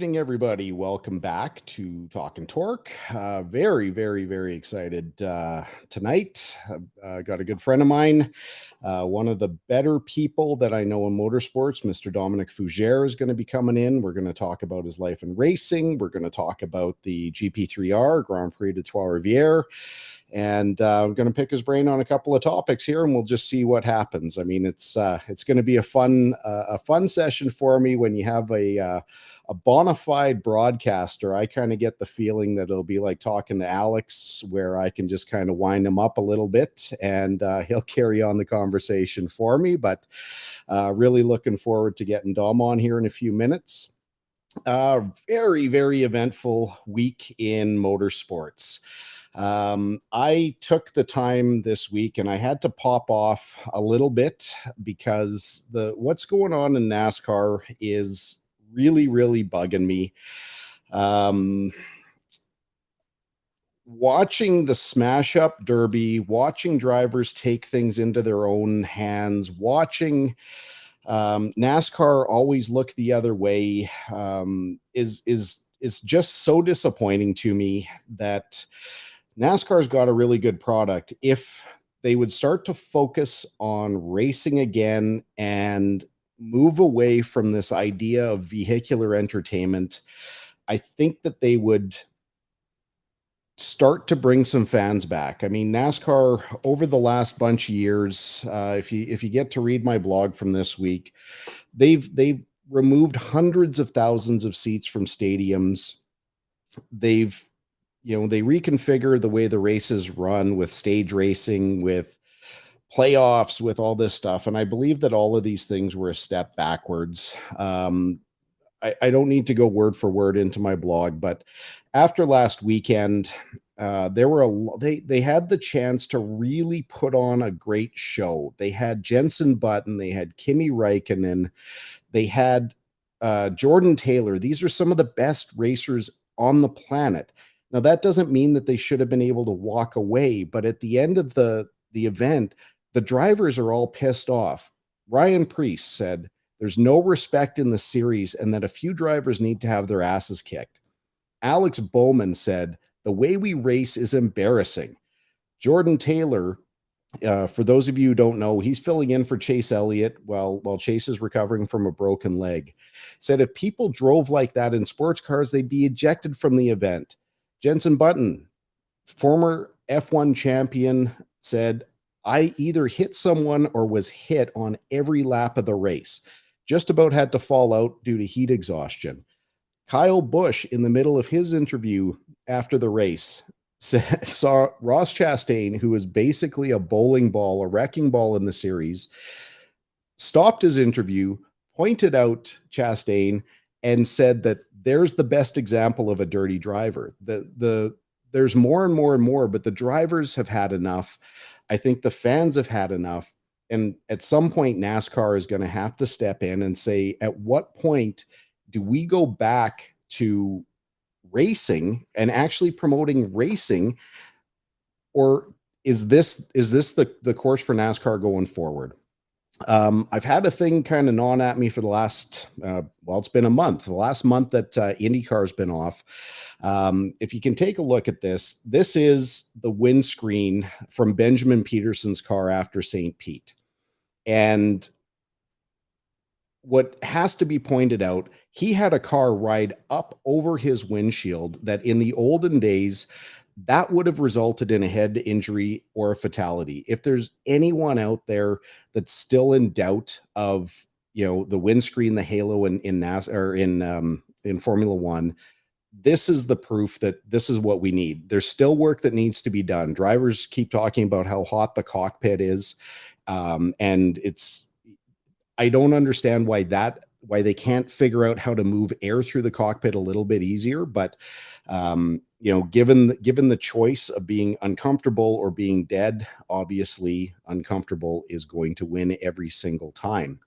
evening, everybody. Welcome back to Talkin Torque. Very excited tonight. Got a good friend of mine, one of the better people that I know in motorsports, Mr. Dominic Fugère, is going to be coming in. We're going to talk about his life in racing. We're going to talk about the GP3R, Grand Prix de Trois Rivieres. And I'm going to pick his brain on a couple of topics here, and we'll just see what happens. I mean, it's going to be a fun session for me when you have a bona fide broadcaster. I kind of get the feeling that it'll be like talking to Alex, where I can just kind of wind him up a little bit, and he'll carry on the conversation for me. But really looking forward to getting Dom on here in a few minutes. Very eventful week in motorsports. I took the time this week and I had to pop off a little bit because what's going on in NASCAR is really bugging me. Watching the smash up derby, watching drivers take things into their own hands, watching NASCAR always look the other way is just so disappointing to me that NASCAR's got a really good product. If they would start to focus on racing again and move away from this idea of vehicular entertainment, I think that they would start to bring some fans back. I mean, NASCAR over the last bunch of years, if you get to read my blog from this week, they've removed hundreds of thousands of seats from stadiums. They reconfigure the way the races run with stage racing, with playoffs, with all this stuff. And I believe that all of these things were a step backwards. I don't need to go word for word into my blog, but after last weekend, they had the chance to really put on a great show. They had Jenson Button, they had Kimi Räikkönen, they had Jordan Taylor. These are some of the best racers on the planet. Now, that doesn't mean that they should have been able to walk away, but at the end of the event, the drivers are all pissed off. Ryan Prix said there's no respect in the series and that a few drivers need to have their asses kicked. Alex Bowman said the way we race is embarrassing. Jordan Taylor, for those of you who don't know, he's filling in for Chase Elliott while Chase is recovering from a broken leg, said if people drove like that in sports cars, they'd be ejected from the event. Jenson Button, former F1 champion, said, I either hit someone or was hit on every lap of the race. Just about had to fall out due to heat exhaustion. Kyle Busch, in the middle of his interview after the race, saw Ross Chastain, who was basically a bowling ball, a wrecking ball in the series, stopped his interview, pointed out Chastain, and said that there's the best example of a dirty driver. There's more and more, but the drivers have had enough. I think the fans have had enough. And at some point, NASCAR is going to have to step in and say, at what point do we go back to racing and actually promoting racing? Or is this the course for NASCAR going forward? I've had a thing kind of gnawing at me for the last, it's been a month, the last month that IndyCar's been off. If you can take a look at this is the windscreen from Benjamin Peterson's car after St. Pete. And what has to be pointed out, he had a car ride up over his windshield that in the olden days, that would have resulted in a head injury or a fatality. If there's anyone out there that's still in doubt of, the windscreen, the halo in NASCAR or in Formula One, this is the proof that this is what we need. There's still work that needs to be done. Drivers keep talking about how hot the cockpit is. And I don't understand why they can't figure out how to move air through the cockpit a little bit easier. But, given the choice of being uncomfortable or being dead, obviously uncomfortable is going to win every single time.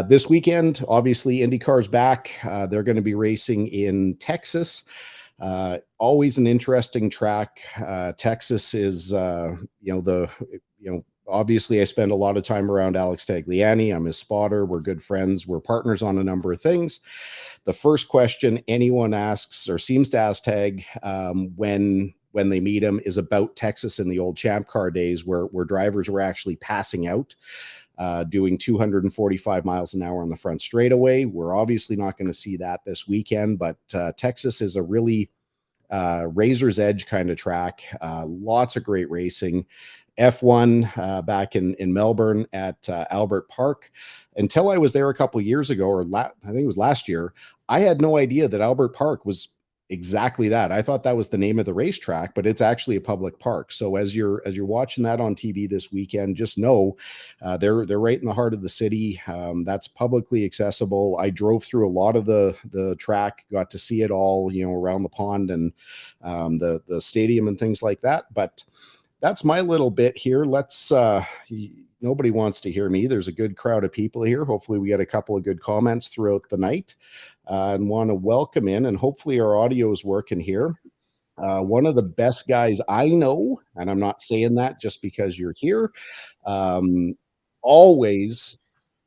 This weekend, obviously, IndyCar's back. They're going to be racing in Texas. Always an interesting track. Texas is, obviously I spend a lot of time around Alex Tagliani. I'm his spotter. We're good friends. We're partners on a number of things. The first question anyone asks or seems to ask Tag when they meet him is about Texas in the old Champ Car days where drivers were actually passing out, doing 245 miles an hour on the front straightaway. We're obviously not going to see that this weekend, but Texas is a really razor's edge kind of track. Lots of great racing. F1 back in Melbourne at Albert Park. Until I was there a couple years ago, or I think it was last year, I had no idea that Albert Park was exactly that. I thought that was the name of the racetrack, but it's actually a public park. So as you're watching that on TV this weekend, just know they're right in the heart of the city. That's publicly accessible. I drove through a lot of the track, got to see it all, around the pond and the stadium and things like that. But that's my little bit here. Let's nobody wants to hear me. There's a good crowd of people here. Hopefully we get a couple of good comments throughout the night, and want to welcome in, and hopefully our audio is working here. One of the best guys I know, and I'm not saying that just because you're here, always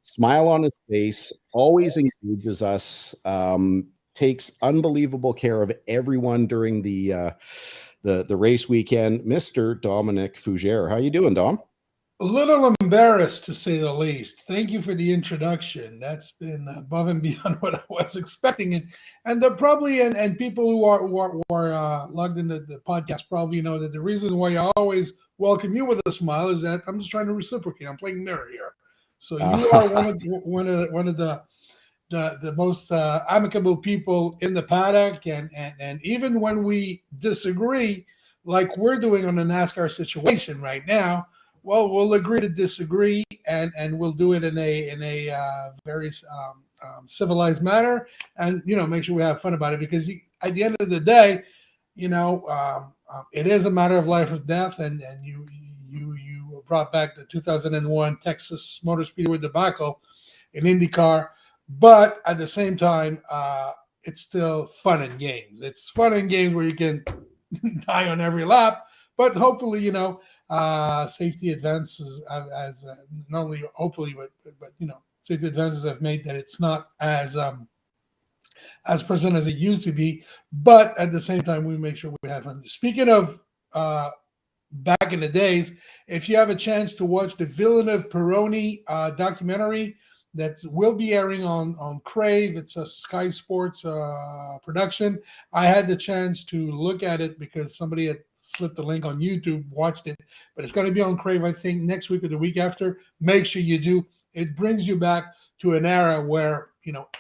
smile on his face, always engages us, takes unbelievable care of everyone during the race weekend, Mr. Dominic Fugère. How you doing, Dom? A little embarrassed, to say the least. Thank you for the introduction. That's been above and beyond what I was expecting, and probably and people who are logged into the podcast probably know that the reason why I always welcome you with a smile is that I'm just trying to reciprocate. I'm playing mirror here, so you are one of the most amicable people in the paddock, and even when we disagree, like we're doing on the NASCAR situation right now, well, we'll agree to disagree, and we'll do it in a very civilized manner, and make sure we have fun about it, because at the end of the day, it is a matter of life or death, and you brought back the 2001 Texas Motor Speedway debacle in IndyCar. But at the same time, it's still fun and games. It's fun and games where you can die on every lap, but hopefully, safety advances as not only hopefully, but safety advances have made that it's not as present as it used to be. But at the same time, we make sure we have fun. Speaking of back in the days, if you have a chance to watch the Villeneuve-Peroni documentary, that will be airing on Crave. It's a Sky Sports production. I had the chance to look at it because somebody had slipped the link on YouTube, watched it, but it's going to be on Crave, I think, next week or the week after. Make sure you do. It brings you back to an era where,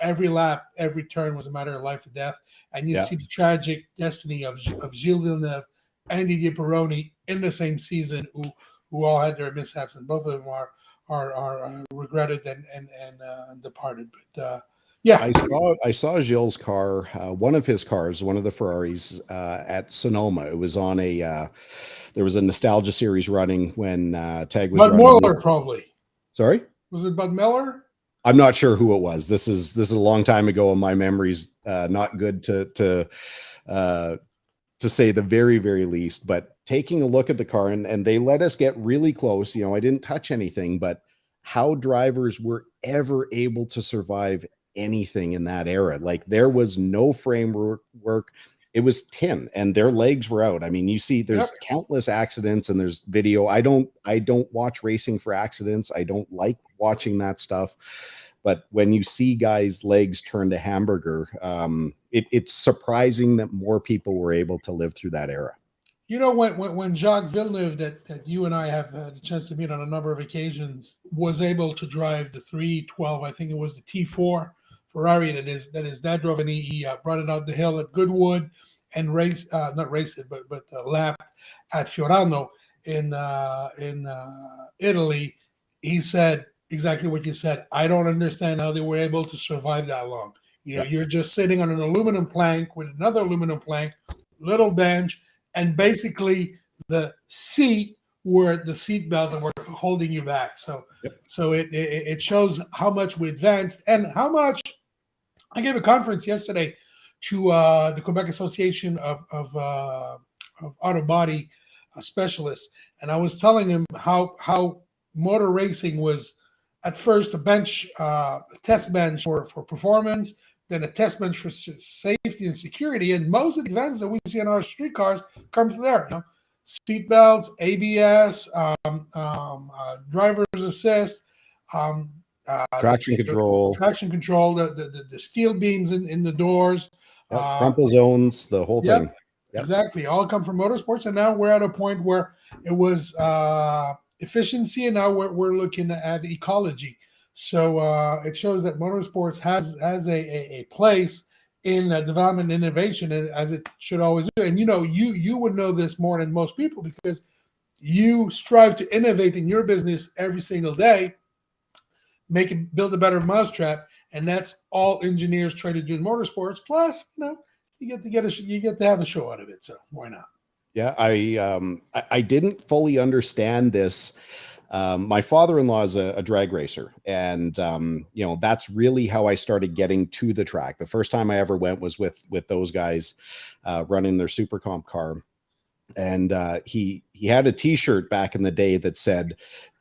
every lap, every turn was a matter of life or death, and you see the tragic destiny of Gilles Villeneuve and Didier Peroni in the same season, who all had their mishaps, and both of them are regretted and departed. But yeah, I saw Gilles' car, one of his cars, one of the Ferraris, at Sonoma. It was on there was a nostalgia series running when Tag was Bud running. Miller, probably. Sorry, was it Bud Miller? I'm not sure who it was. This is a long time ago, and my memory's not good to say the very, very least. But taking a look at the car, and they let us get really close. I didn't touch anything, but how drivers were ever able to survive anything in that era. Like, there was no framework. It was tin, and their legs were out. I mean, you see there's countless accidents, and there's video. I don't watch racing for accidents. I don't like watching that stuff. But when you see guys' legs turn to hamburger, it's surprising that more people were able to live through that era. When Jacques Villeneuve, that you and I have had a chance to meet on a number of occasions, was able to drive the 312, I think it was the T4 Ferrari that his dad drove, and he brought it out the hill at Goodwood and not raced it, but lapped at Fiorano in Italy. He said exactly what you said. I don't understand how they were able to survive that long. You're just sitting on an aluminum plank with another aluminum plank, little bench, and basically the seat were the seat belts that were holding you back. So it shows how much we advanced, and how much. I gave a conference yesterday to the Quebec Association of Auto Body Specialists, and I was telling them how motor racing was at first a test bench for performance, then a test bench for safety and security. And most of the events that we see on our street cars come from there. Seat belts, ABS, driver's assist, traction control, the steel beams in the doors, crumple zones, the whole thing. Yep. Exactly. All come from motorsports. And now we're at a point where it was efficiency, and now we're looking at ecology. So it shows that motorsports has a place in development and innovation, as it should always do. And you would know this more than most people, because you strive to innovate in your business every single day, build a better mousetrap, and that's all engineers try to do in motorsports. Plus, you get to have a show out of it. So why not? Yeah, I didn't fully understand this. My father-in-law is a drag racer, and that's really how I started getting to the track. The first time I ever went was with those guys running their super comp car, and he had a T-shirt back in the day that said,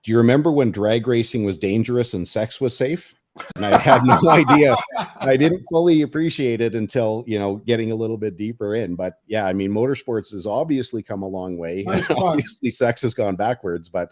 "Do you remember when drag racing was dangerous and sex was safe?" And I had no idea. I didn't fully appreciate it until, getting a little bit deeper in. But yeah, I mean, motorsports has obviously come a long way. Nice. Obviously, sex has gone backwards. But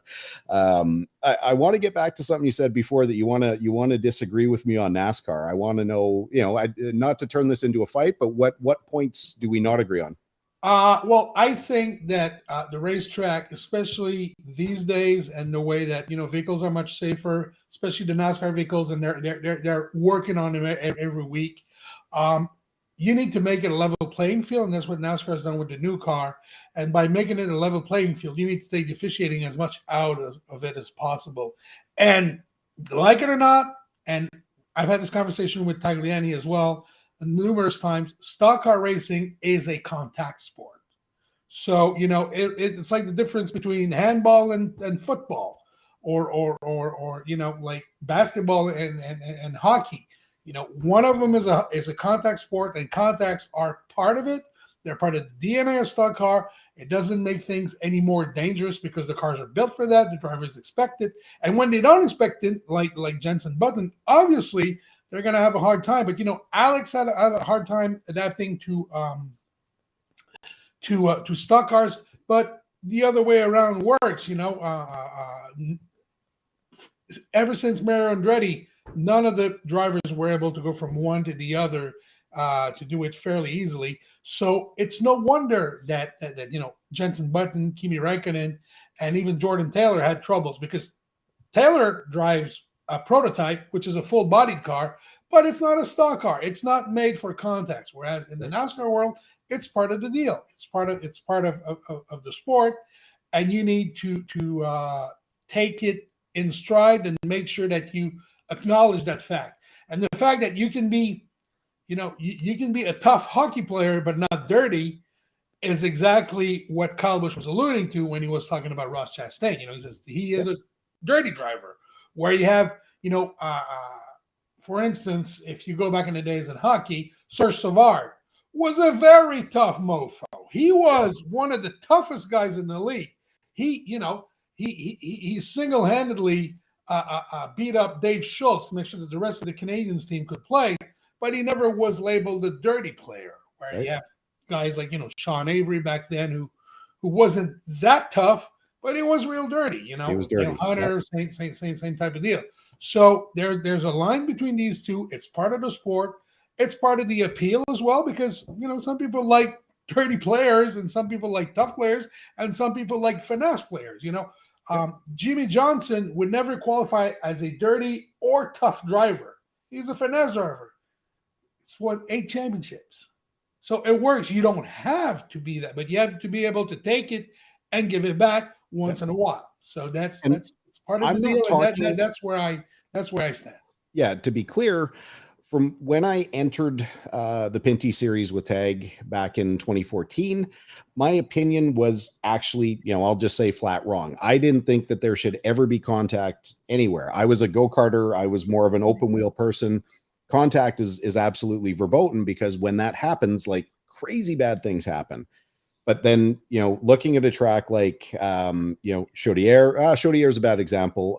I want to get back to something you said before, that you want to disagree with me on NASCAR. I want to know, not to turn this into a fight, but what points do we not agree on? Well, I think that the racetrack, especially these days, and the way that vehicles are much safer, especially the NASCAR vehicles, and they're working on them every week. You need to make it a level playing field, and that's what NASCAR has done with the new car. And by making it a level playing field, you need to take the officiating as much out of it as possible. And like it or not, and I've had this conversation with Tagliani as well numerous times, stock car racing is a contact sport. So it's like the difference between handball and football, or like basketball and hockey. One of them is a contact sport, and contacts are part of it. They're part of the DNA of stock car. It doesn't make things any more dangerous, because the cars are built for that. The drivers expect it, and when they don't expect it, like Jensen Button, obviously they're going to have a hard time. But Alex had a hard time adapting to stock cars. But the other way around works. Ever since Mario Andretti, none of the drivers were able to go from one to the other to do it fairly easily. So it's no wonder that Jensen Button, Kimi Räikkönen, and even Jordan Taylor had troubles, because Taylor drives a prototype, which is a full-bodied car, but it's not a stock car. It's not made for contacts. Whereas in the NASCAR world, it's part of the deal. It's part of the sport, and you need to take it in stride and make sure that you acknowledge that fact. And the fact that you can be, you can be a tough hockey player but not dirty, is exactly what Kyle Busch was alluding to when he was talking about Ross Chastain. He says he is a dirty driver. Where you have, for instance, if you go back in the days in hockey, Serge Savard was a very tough mofo. He was one of the toughest guys in the league. He single-handedly beat up Dave Schultz to make sure that the rest of the Canadiens team could play, but he never was labeled a dirty player. Where you have guys like Sean Avery back then, who wasn't that tough, but it was real dirty, He was dirty. Hunter, same type of deal. So there's a line between these two. It's part of the sport. It's part of the appeal as well, because some people like dirty players, and some people like tough players, and some people like finesse players. Jimmy Johnson would never qualify as a dirty or tough driver. He's a finesse driver. He's won 8 championships. So it works. You don't have to be that, but you have to be able to take it and give it back once in a while. So that's part of the deal. And that's where I stand. Yeah, to be clear, from when I entered the Pinty series with Tag back in 2014, my opinion was actually, I'll just say flat wrong. I didn't think that there should ever be contact anywhere. I was a go-karter. I was more of an open wheel person. Contact is absolutely verboten, because when that happens, like, crazy bad things happen. But then, looking at a track like, Chaudière is a bad example.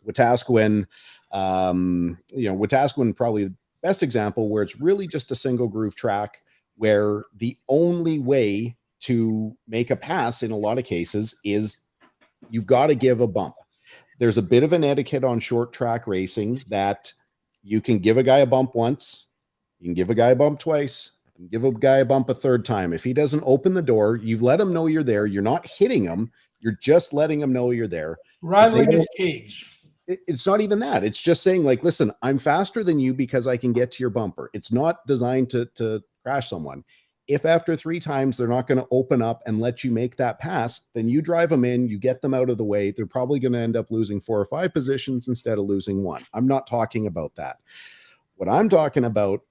Wetaskiwin, Wetaskiwin probably the best example where it's really just a single groove track where the only way to make a pass in a lot of cases is you've got to give a bump. There's a bit of an etiquette on short track racing that you can give a guy a bump once, you can give a guy a bump twice, you can give a guy a bump a third time. If he doesn't open the door, you've let him know you're there. You're not hitting him. You're just letting him know you're there. Rattling his cage. It's not even that. It's just saying, like, listen, I'm faster than you because I can get to your bumper. It's not designed to crash someone. If after 3 times they're not going to open up and let you make that pass, then you drive them in, you get them out of the way. They're probably going to end up losing 4 or 5 positions instead of losing 1. I'm not talking about that. What I'm talking about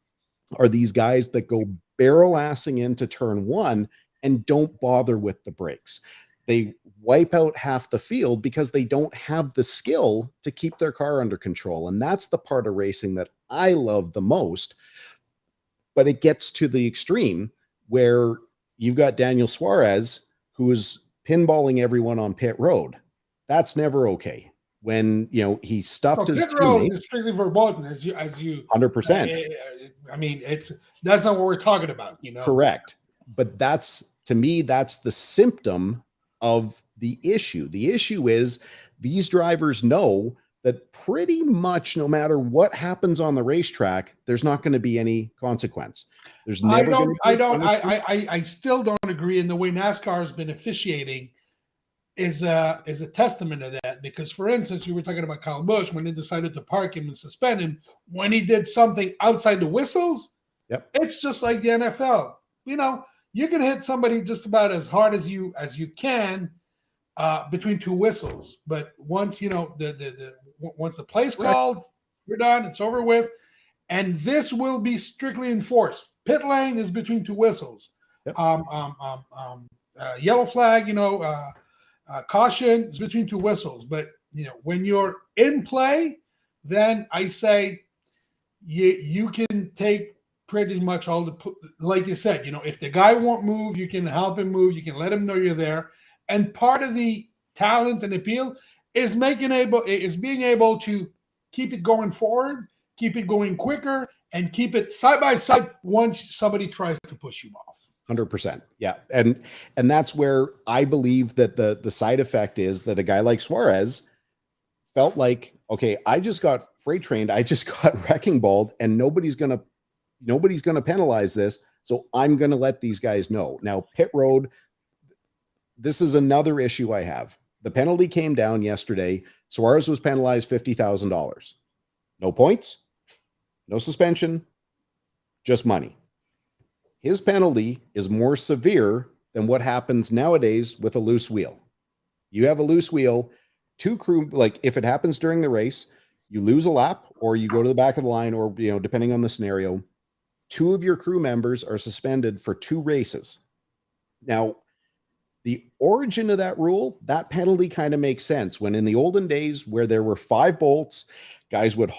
are these guys that go barrel assing into turn 1 and don't bother with the brakes. They wipe out half the field because they don't have the skill to keep their car under control. And that's the part of racing that I love the most. But it gets to the extreme where you've got Daniel Suarez, who is pinballing everyone on pit road. That's never okay. When, he stuffed his pit road teammate. Is strictly verboten, as you 100%. That's not what we're talking about, Correct. But to me, that's the symptom of the issue. The issue is these drivers know that pretty much no matter what happens on the racetrack, there's not going to be any consequence. There's never I still don't agree in the way NASCAR has been officiating is a testament to that. Because, for instance, you were talking about Kyle Busch when they decided to park him and suspend him when he did something outside the whistles. Yep. It's just like the NFL. You can hit somebody just about as hard as you can between 2 whistles, but once once the play's called, you're done. It's over with, and this will be strictly enforced. Pit lane is between 2 whistles. Yep. Yellow flag, caution is between 2 whistles. But when you're in play, then I say you can take pretty much all like you said, if the guy won't move, you can help him move. You can let him know you're there. And part of the talent and appeal is being able to keep it going forward, keep it going quicker, and keep it side by side once somebody tries to push you off. 100%. Yeah. And that's where I believe that the side effect is that a guy like Suarez felt like, okay, I just got freight trained. I just got wrecking balled, and nobody's going to penalize this. So I'm going to let these guys know. Now, pit road, this is another issue I have. The penalty came down yesterday. Suarez was penalized $50,000. No points, no suspension, just money. His penalty is more severe than what happens nowadays with a loose wheel. You have a loose wheel, 2 crew, like if it happens during the race, you lose a lap or you go to the back of the line, or, depending on the scenario, 2 of your crew members are suspended for 2 races. Now, the origin of that rule, that penalty kind of makes sense. When in the olden days where there were 5 bolts, guys would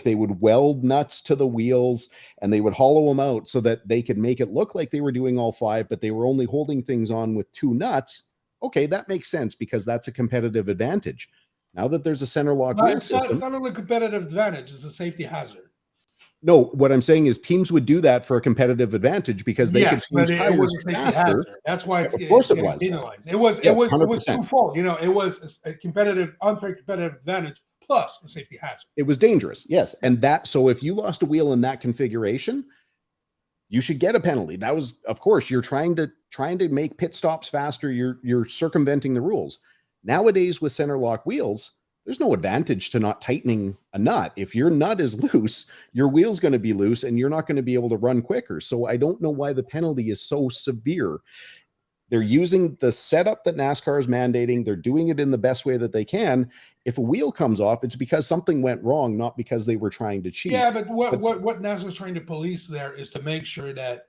they would weld nuts to the wheels and they would hollow them out so that they could make it look like they were doing all 5, but they were only holding things on with 2 nuts. Okay, that makes sense because that's a competitive advantage. Now that there's a center lock wheel system, it's not only a competitive advantage; it's a safety hazard. No, what I'm saying is teams would do that for a competitive advantage because they could change tires faster. That's why of course it was. Penalized. It was twofold. It was a unfair competitive advantage plus a safety hazard. It was dangerous, yes. And so if you lost a wheel in that configuration, you should get a penalty. That was, of course, you're trying to make pit stops faster. You're circumventing the rules. Nowadays with center lock wheels, there's no advantage to not tightening a nut. If your nut is loose, your wheel's going to be loose and you're not going to be able to run quicker. So I don't know why the penalty is so severe. They're using the setup that NASCAR is mandating. They're doing it in the best way that they can. If a wheel comes off, it's because something went wrong, not because they were trying to cheat. Yeah, but what NASCAR is trying to police there is to make sure that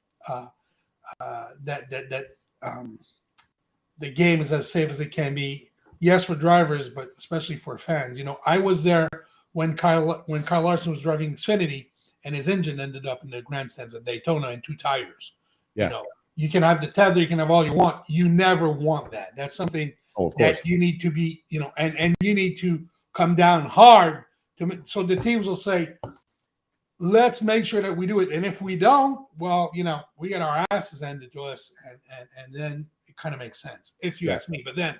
the game is as safe as it can be. Yes, for drivers, but especially for fans. I was there when Kyle Larson was driving Xfinity, and his engine ended up in the grandstands at Daytona in 2 tires. Yeah. you can have the tether, you can have all you want. You never want that. That's something of course. that you need to be, and you need to come down hard so the teams will say, let's make sure that we do it. And if we don't, well, we get our asses handed to us, and then it kind of makes sense if you ask me. But then,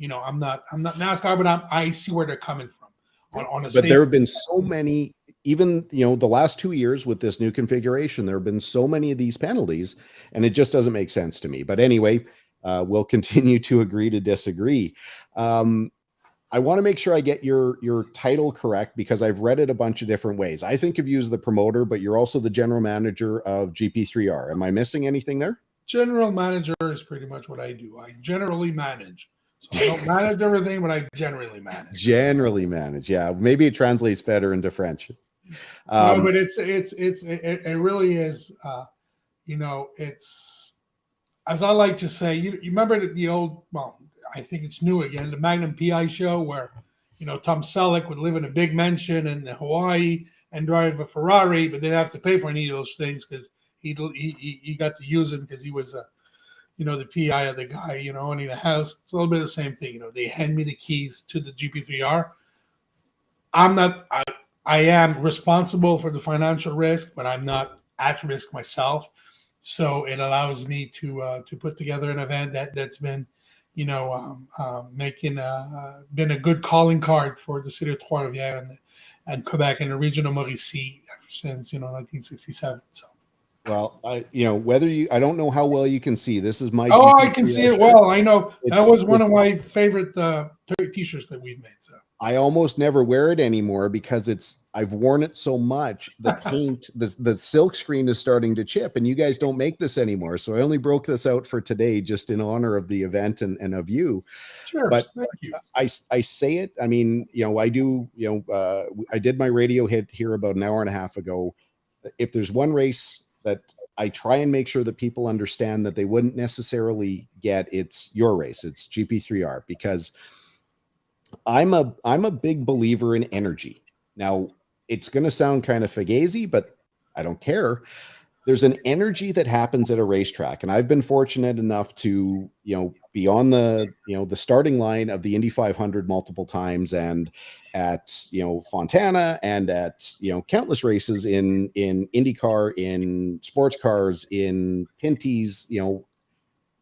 I'm not NASCAR, but I see where they're coming from. But there have been so many, even the last 2 years with this new configuration, there have been so many of these penalties, and it just doesn't make sense to me. But anyway, we'll continue to agree to disagree. I want to make sure I get your title correct, because I've read it a bunch of different ways. I think of you as the promoter, but you're also the general manager of GP3R. Am I missing anything there? General manager is pretty much what I do. I generally manage. So I don't manage everything, but I generally manage. Generally manage. Yeah. Maybe it translates better into French. No, but it really is, it's, as I like to say, you remember the old, well, I think it's new again, the Magnum PI show where, Tom Selleck would live in a big mansion in Hawaii and drive a Ferrari, but didn't have to pay for any of those things because he got to use them because he was the PI of the guy, owning the house. It's a little bit of the same thing. They hand me the keys to the GP3R. I am responsible for the financial risk, but I'm not at risk myself. So it allows me to put together an event that's been, been a good calling card for the city of Trois, Rivieres and Quebec and the region of Mauricie ever since 1967. So. Well, I don't know how well you can see. This is my. Oh, I can see it well. I know that was one of my favorite T-shirts that we've made. So I almost never wear it anymore because I've worn it so much. The paint, the silk screen is starting to chip, and you guys don't make this anymore. So I only broke this out for today, just in honor of the event and of you. Sure, but thank you. I say it. I mean, I do. I did my radio hit here about an hour and a half ago. If there's one race that I try and make sure that people understand that they wouldn't necessarily get, it's your race. It's GP3R, because I'm a big believer in energy. Now, it's going to sound kind of fugazi, but I don't care. There's an energy that happens at a racetrack, and I've been fortunate enough to, be on the, the starting line of the Indy 500 multiple times, and at, Fontana, and at, countless races in IndyCar, in sports cars, in Pinty's.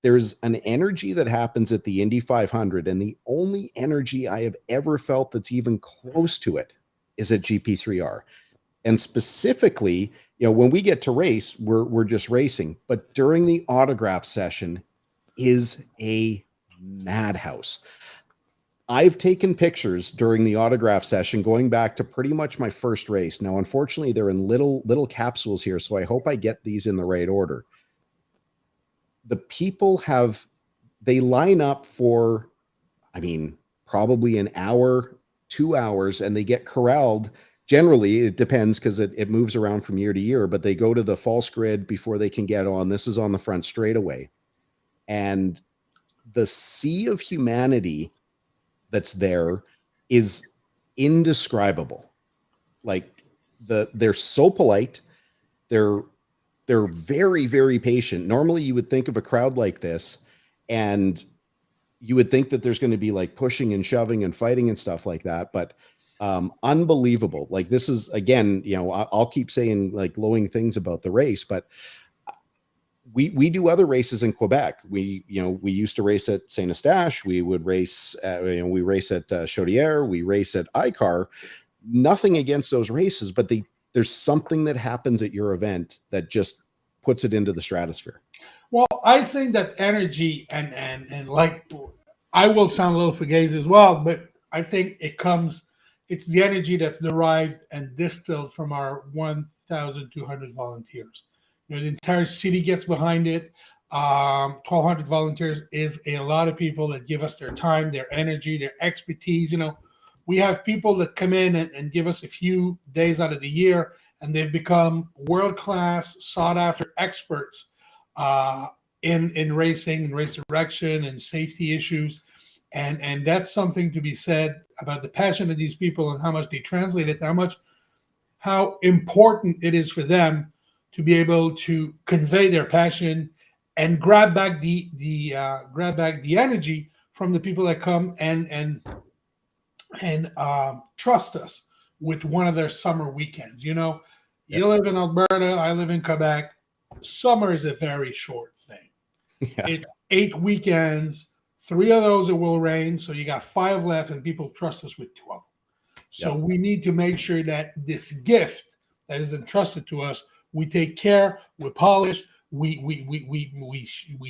There's an energy that happens at the Indy 500, and the only energy I have ever felt that's even close to it is at GP3R. And specifically, when we get to race, we're just racing. But during the autograph session is a madhouse. I've taken pictures during the autograph session going back to pretty much my first race. Now, unfortunately, they're in little capsules here, so I hope I get these in the right order. The people they line up for, probably an hour, 2 hours, and they get corralled. Generally, it depends because it moves around from year to year, but they go to the false grid before they can get on. This is on the front straightaway. And the sea of humanity that's there is indescribable. Like, they're so polite. They're very, very patient. Normally you would think of a crowd like this and you would think that there's going to be like pushing and shoving and fighting and stuff like that. But unbelievable. Like, this is, again, I'll keep saying like glowing things about the race, but we do other races in Quebec. We used to race at Saint Eustache. We would race, we race at Chaudière. We race at ICAR. Nothing against those races, but there's something that happens at your event that just puts it into the stratosphere. Well, I think that energy and like, I will sound a little fugazi as well, but I think it's the energy that's derived and distilled from our 1,200 volunteers. The entire city gets behind it. 1,200 volunteers is a lot of people that give us their time, their energy, their expertise. We have people that come in and give us a few days out of the year, and they've become world-class, sought-after experts in racing and race direction and safety issues. And that's something to be said about the passion of these people and how much they translate it, how important it is for them to be able to convey their passion and grab back the energy from the people that come and trust us with one of their summer weekends. You know, you live in Alberta, I live in Quebec. Summer is a very short thing. Yeah. It's 8 weekends. 3 of those it will rain, so you got 5 left, and people trust us with 2 of them. So we need to make sure that this gift that is entrusted to us, we take care, we polish, we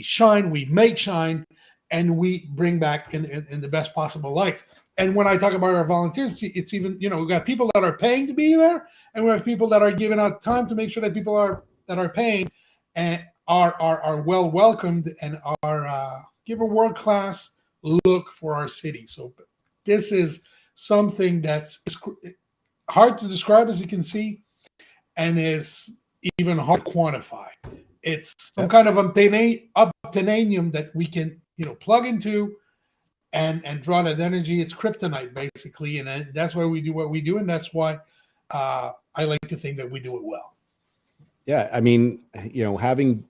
shine, we make shine, and we bring back in the best possible light. And when I talk about our volunteers, it's even, you know, we've got people that are paying to be there, and we have people that are giving out time to make sure that people that are paying and are well welcomed and are give a world class look for our city. So this is something that's hard to describe, as you can see, and is even hard to quantify. It's some kind of obtainium that we can, you know, plug into and draw that energy. It's kryptonite, basically, and that's why we do what we do, and that's why I like to think that we do it well. Yeah, I mean, you know, having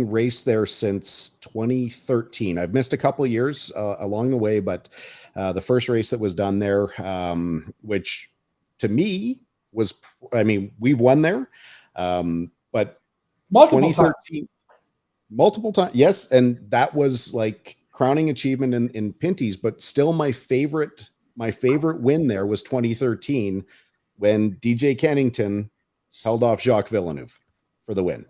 raced there since 2013, I've missed a couple of years along the way, but the first race that was done there, which to me was, I mean, we've won there, but multiple 2013, times. multiple times, yes, and that was like crowning achievement in Pinty's, but still my favorite win there was 2013 when DJ Kennington held off Jacques Villeneuve for the win.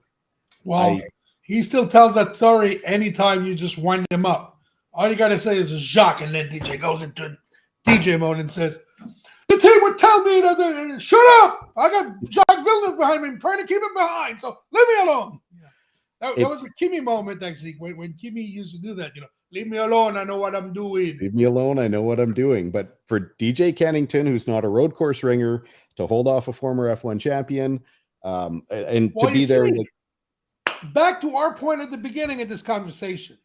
Well, he still tells that story anytime you just wind him up. All you got to say is Jacques, and then DJ goes into DJ mode and says, the team would tell me to shut up. I got Jacques Villeneuve behind me. I'm trying to keep him behind, so leave me alone. That was a Kimi moment, actually, when Kimi used to do that. You know, leave me alone. I know what I'm doing. Leave me alone. I know what I'm doing. But for DJ Kennington, who's not a road course ringer, to hold off a former F1 champion, and to be there. Back to our point at the beginning of this conversation,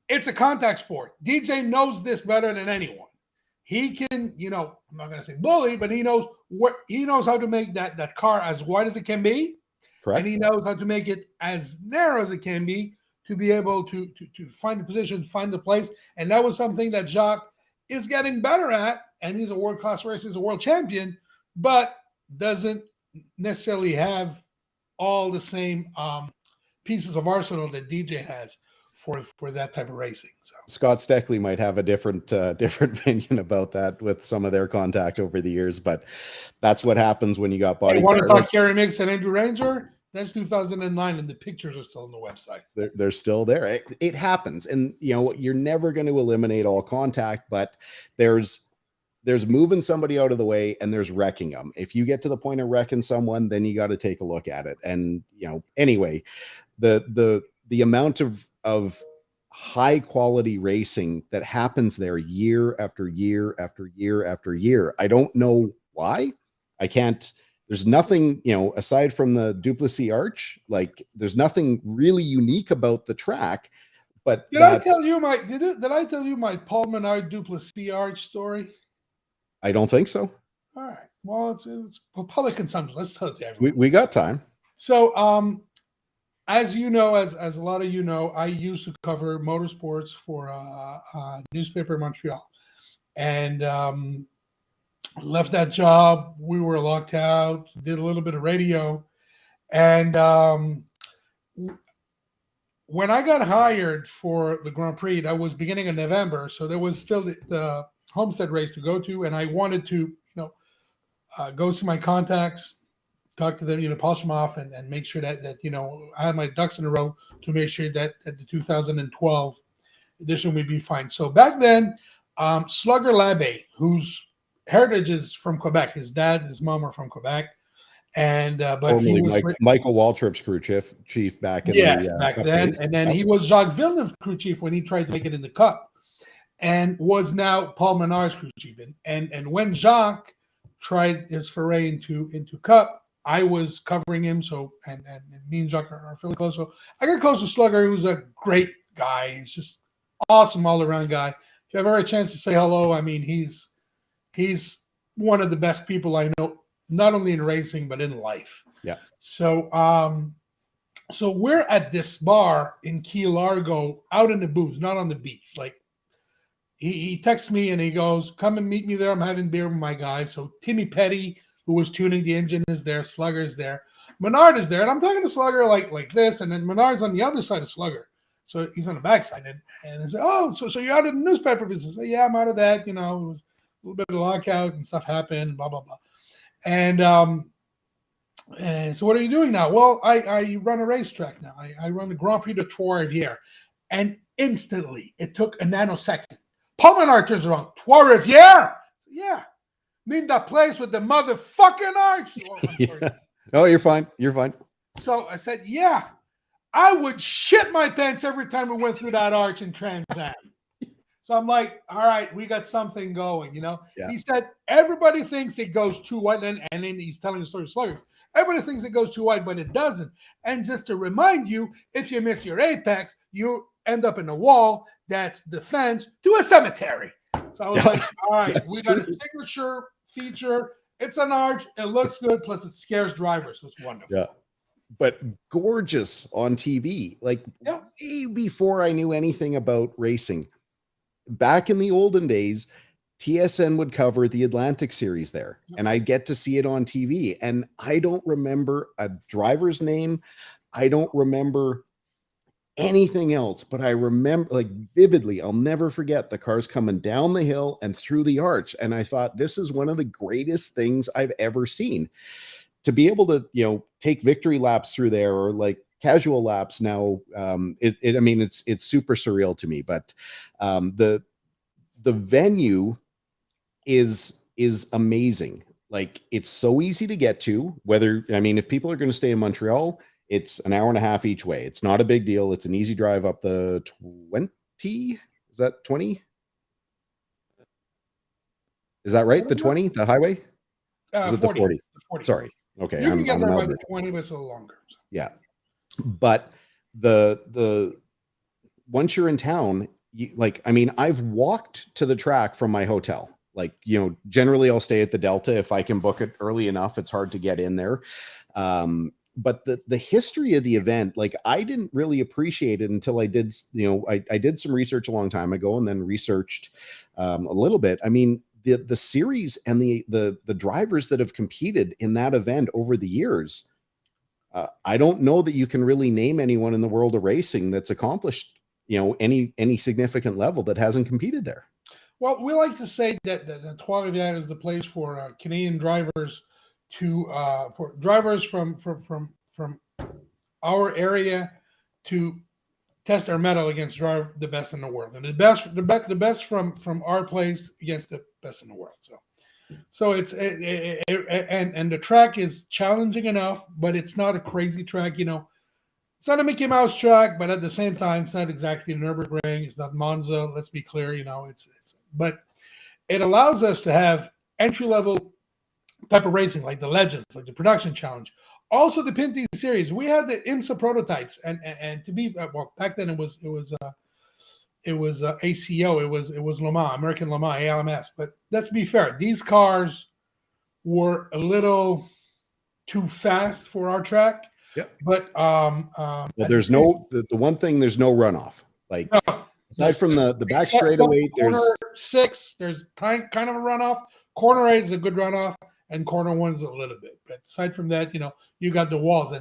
it's a contact sport. DJ knows this better than anyone. He can, you know, I'm not going to say bully, but he knows how to make that car as wide as it can be. Correct. And he knows how to make it as narrow as it can be to be able to find the position, find the place. And that was something that Jacques is getting better at. And he's a world-class racer, he's a world champion, but doesn't necessarily have all the same pieces of arsenal that DJ has for that type of racing. So Scott Steckley might have a different opinion about that with some of their contact over the years, but that's what happens when you got body. You want to talk Kerry Mix and Andrew Ranger? That's 2009, and the pictures are still on the website. They're still there. It happens, and you know you're never going to eliminate all contact, but there's moving somebody out of the way and there's wrecking them. If you get to the point of wrecking someone, then you got to take a look at it. And you know, anyway, the amount of high quality racing that happens there year after year after year after year. I don't know why. There's nothing, you know, aside from the Duplessis Arch, like there's nothing really unique about the track. But did I tell you my Paul Menard Duplessis Arch story? I don't think so. All right. Well, it's public consumption. Let's tell it to everyone. We got time. So, as you know, as a lot of you know, I used to cover motorsports for a newspaper in Montreal, and left that job. We were locked out. Did a little bit of radio, and when I got hired for the Grand Prix, that was beginning of November, so there was still the Homestead race to go to, and I wanted to, you know, go see my contacts, talk to them, you know, polish them off, and make sure that you know I had my ducks in a row to make sure that the 2012 edition would be fine. So back then, Slugger Labbe, whose heritage is from Quebec, his dad, his mom are from Quebec, and but formerly he was Michael Waltrip's crew chief back in back then, race. And then he was Jacques Villeneuve's crew chief when he tried to make it in the Cup, and was now Paul Menard's crew chief. And when Jacques tried his foray into Cup, I was covering him. So and me and Jacques are fairly close. So I got close to Slugger, who's a great guy. He's just awesome all around guy. If you ever a chance to say hello, I mean he's one of the best people I know, not only in racing but in life. Yeah. So So we're at this bar in Key Largo, out in the booths, not on the beach. Like he texts me and he goes, "Come and meet me there. I'm having beer with my guys." So Timmy Petty, who was tuning the engine, is there. Slugger's there. Menard is there, and I'm talking to Slugger like this, and then Menard's on the other side of Slugger. So he's on the backside, and I said, "Oh, so you're out of the newspaper business?" I say, "Yeah, I'm out of that. You know, it was a little bit of lockout and stuff happened, blah blah blah." And so what are you doing now? Well, I run a racetrack now. I run the Grand Prix de Trois Rivieres, and instantly it took a nanosecond. Paul Menard turns around. Trois Rivieres? Yeah, mean that place with the motherfucking arch. Oh, Yeah. Oh, you're fine. You're fine. So I said, yeah, I would shit my pants every time we went through that arch in Trans Am. So I'm like, all right, we got something going, you know. Yeah. He said, everybody thinks it goes too wide, and then he's telling the story of Slugger. Everybody thinks it goes too wide, but it doesn't. And just to remind you, if you miss your apex, you end up in a wall that's the fence to a cemetery. So I was like, all right, we got a signature feature. It's an arch. It looks good. Plus, it scares drivers. So it's wonderful. Yeah. But gorgeous on TV. Like way before I knew anything about racing. Back in the olden days, TSN would cover the Atlantic series there, and I get to see it on TV. And I don't remember a driver's name. I don't remember anything else, but I remember like vividly, I'll never forget the cars coming down the hill and through the arch. And I thought, this is one of the greatest things I've ever seen. To be able to, you know, take victory laps through there, or like casual laps now, I mean, it's super surreal to me. But the venue is amazing. Like, it's so easy to get to. Whether, I mean, if people are going to stay in Montreal, it's an hour and a half each way. It's not a big deal. It's an easy drive up the 20. Is that 20? Is that right? The 20, the highway? Is it 40. The 40? The 40. Sorry. Okay. You can get there by the 20, but it's a little longer. So. Yeah. But the once you're in town, like, I mean, I've walked to the track from my hotel. Like, you know, generally I'll stay at the Delta if I can book it early enough. It's hard to get in there. But the history of the event, like, I didn't really appreciate it until I did, you know, I did some research a long time ago, and then researched a little bit. I mean, the series and the drivers that have competed in that event over the years, I don't know that you can really name anyone in the world of racing that's accomplished, you know, any significant level that hasn't competed there. Well, we like to say that Trois Rivieres is the place for Canadian drivers for drivers from our area to test their mettle against the best in the world, and the best from our place against the best in the world. So it's and the track is challenging enough, but it's not a crazy track. You know, it's not a Mickey Mouse track, but at the same time, it's not exactly Nürburgring. It's not Monza. Let's be clear. You know, but it allows us to have entry level type of racing, like the Legends, like the Production Challenge. Also, the Pinty series. We had the IMSA prototypes, and to be well, back then it was ACO, it was Le Mans, American Le Mans, ALMS. But let's be fair, these cars were a little too fast for our track. Yep. But well, there's the one thing, there's no runoff. Like, aside from the back straightaway, there's 6. There's kind of a runoff. Corner 8 is a good runoff, and corner 1 is a little bit. But aside from that, you know, you got the walls,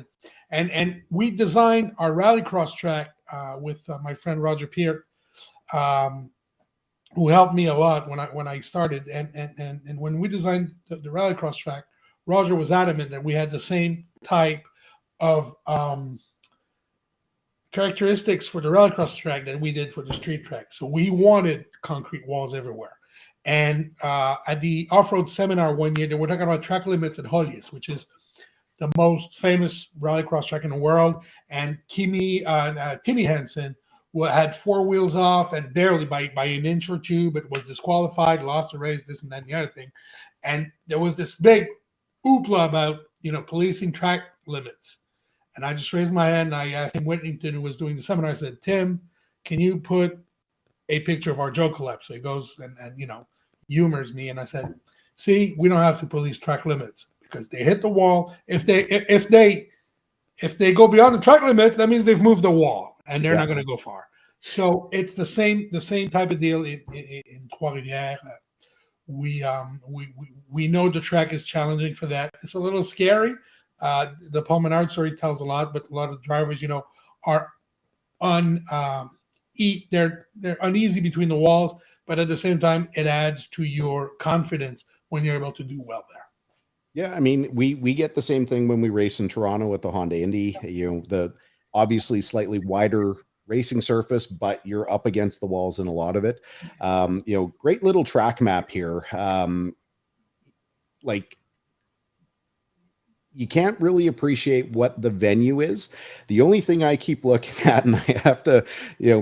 and we designed our rallycross track with my friend Roger Peart, who helped me a lot when I started. And when we designed the rallycross track, Roger was adamant that we had the same type of characteristics for the rallycross track that we did for the street track. So we wanted concrete walls everywhere. And at the off-road seminar one year, they were talking about track limits at Hollies, which is the most famous rallycross track in the world. And Timmy Hansen had 4 wheels off, and barely by an inch or two, but was disqualified, lost the race, this and that and the other thing. And there was this big hoopla about, you know, policing track limits. And I just raised my hand, and I asked Tim Whittington, who was doing the seminar, I said, Tim, can you put a picture of our Joe collapse? So he goes and you know, humors me. And I said, see, we don't have to police track limits, because they hit the wall. If If they go beyond the track limits, that means they've moved the wall and they're not Exactly. going to go far. So it's the same type of deal in Trois Rivieres. We know the track is challenging for that. It's a little scary. The Pomenard story tells a lot, but a lot of drivers, are they're uneasy between the walls, but at the same time, it adds to your confidence when you're able to do well there. Yeah, I mean, we get the same thing when we race in Toronto at the Honda Indy. The obviously slightly wider racing surface, but you're up against the walls in a lot of it. Great little track map here. Like, you can't really appreciate what the venue is. The only thing I keep looking at, and I have to,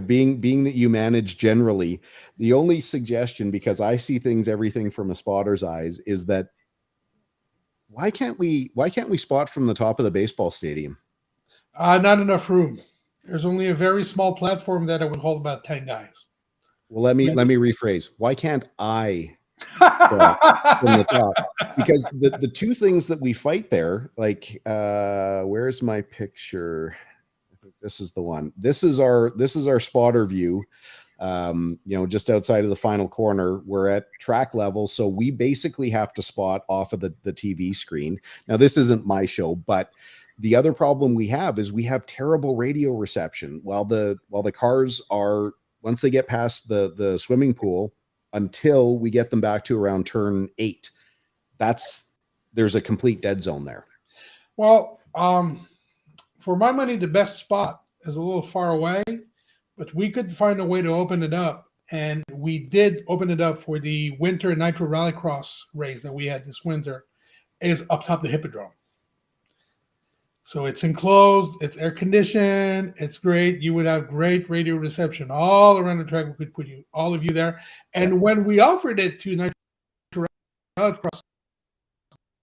being that you manage generally, the only suggestion, because I see everything from a spotter's eyes, is that why can't we spot from the top of the baseball stadium? Not enough room. There's only a very small platform that it would hold about 10 guys. Well, let me rephrase. Why can't I spot from the top? Because the two things that we fight there, like, where's my picture? I think this is the one. This is our spotter view. Just outside of the final corner. We're at track level, so we basically have to spot off of the TV screen. Now, this isn't my show, but the other problem we have is we have terrible radio reception while the cars are, once they get past the swimming pool, until we get them back to around turn 8. There's a complete dead zone there. Well, for my money, the best spot is a little far away, but we could find a way to open it up. And we did open it up for the winter Nitro Rallycross race that we had this winter, is up top the Hippodrome. So it's enclosed, it's air conditioned, it's great. You would have great radio reception all around the track. We could put all of you there. And when we offered it to Nitro Rallycross,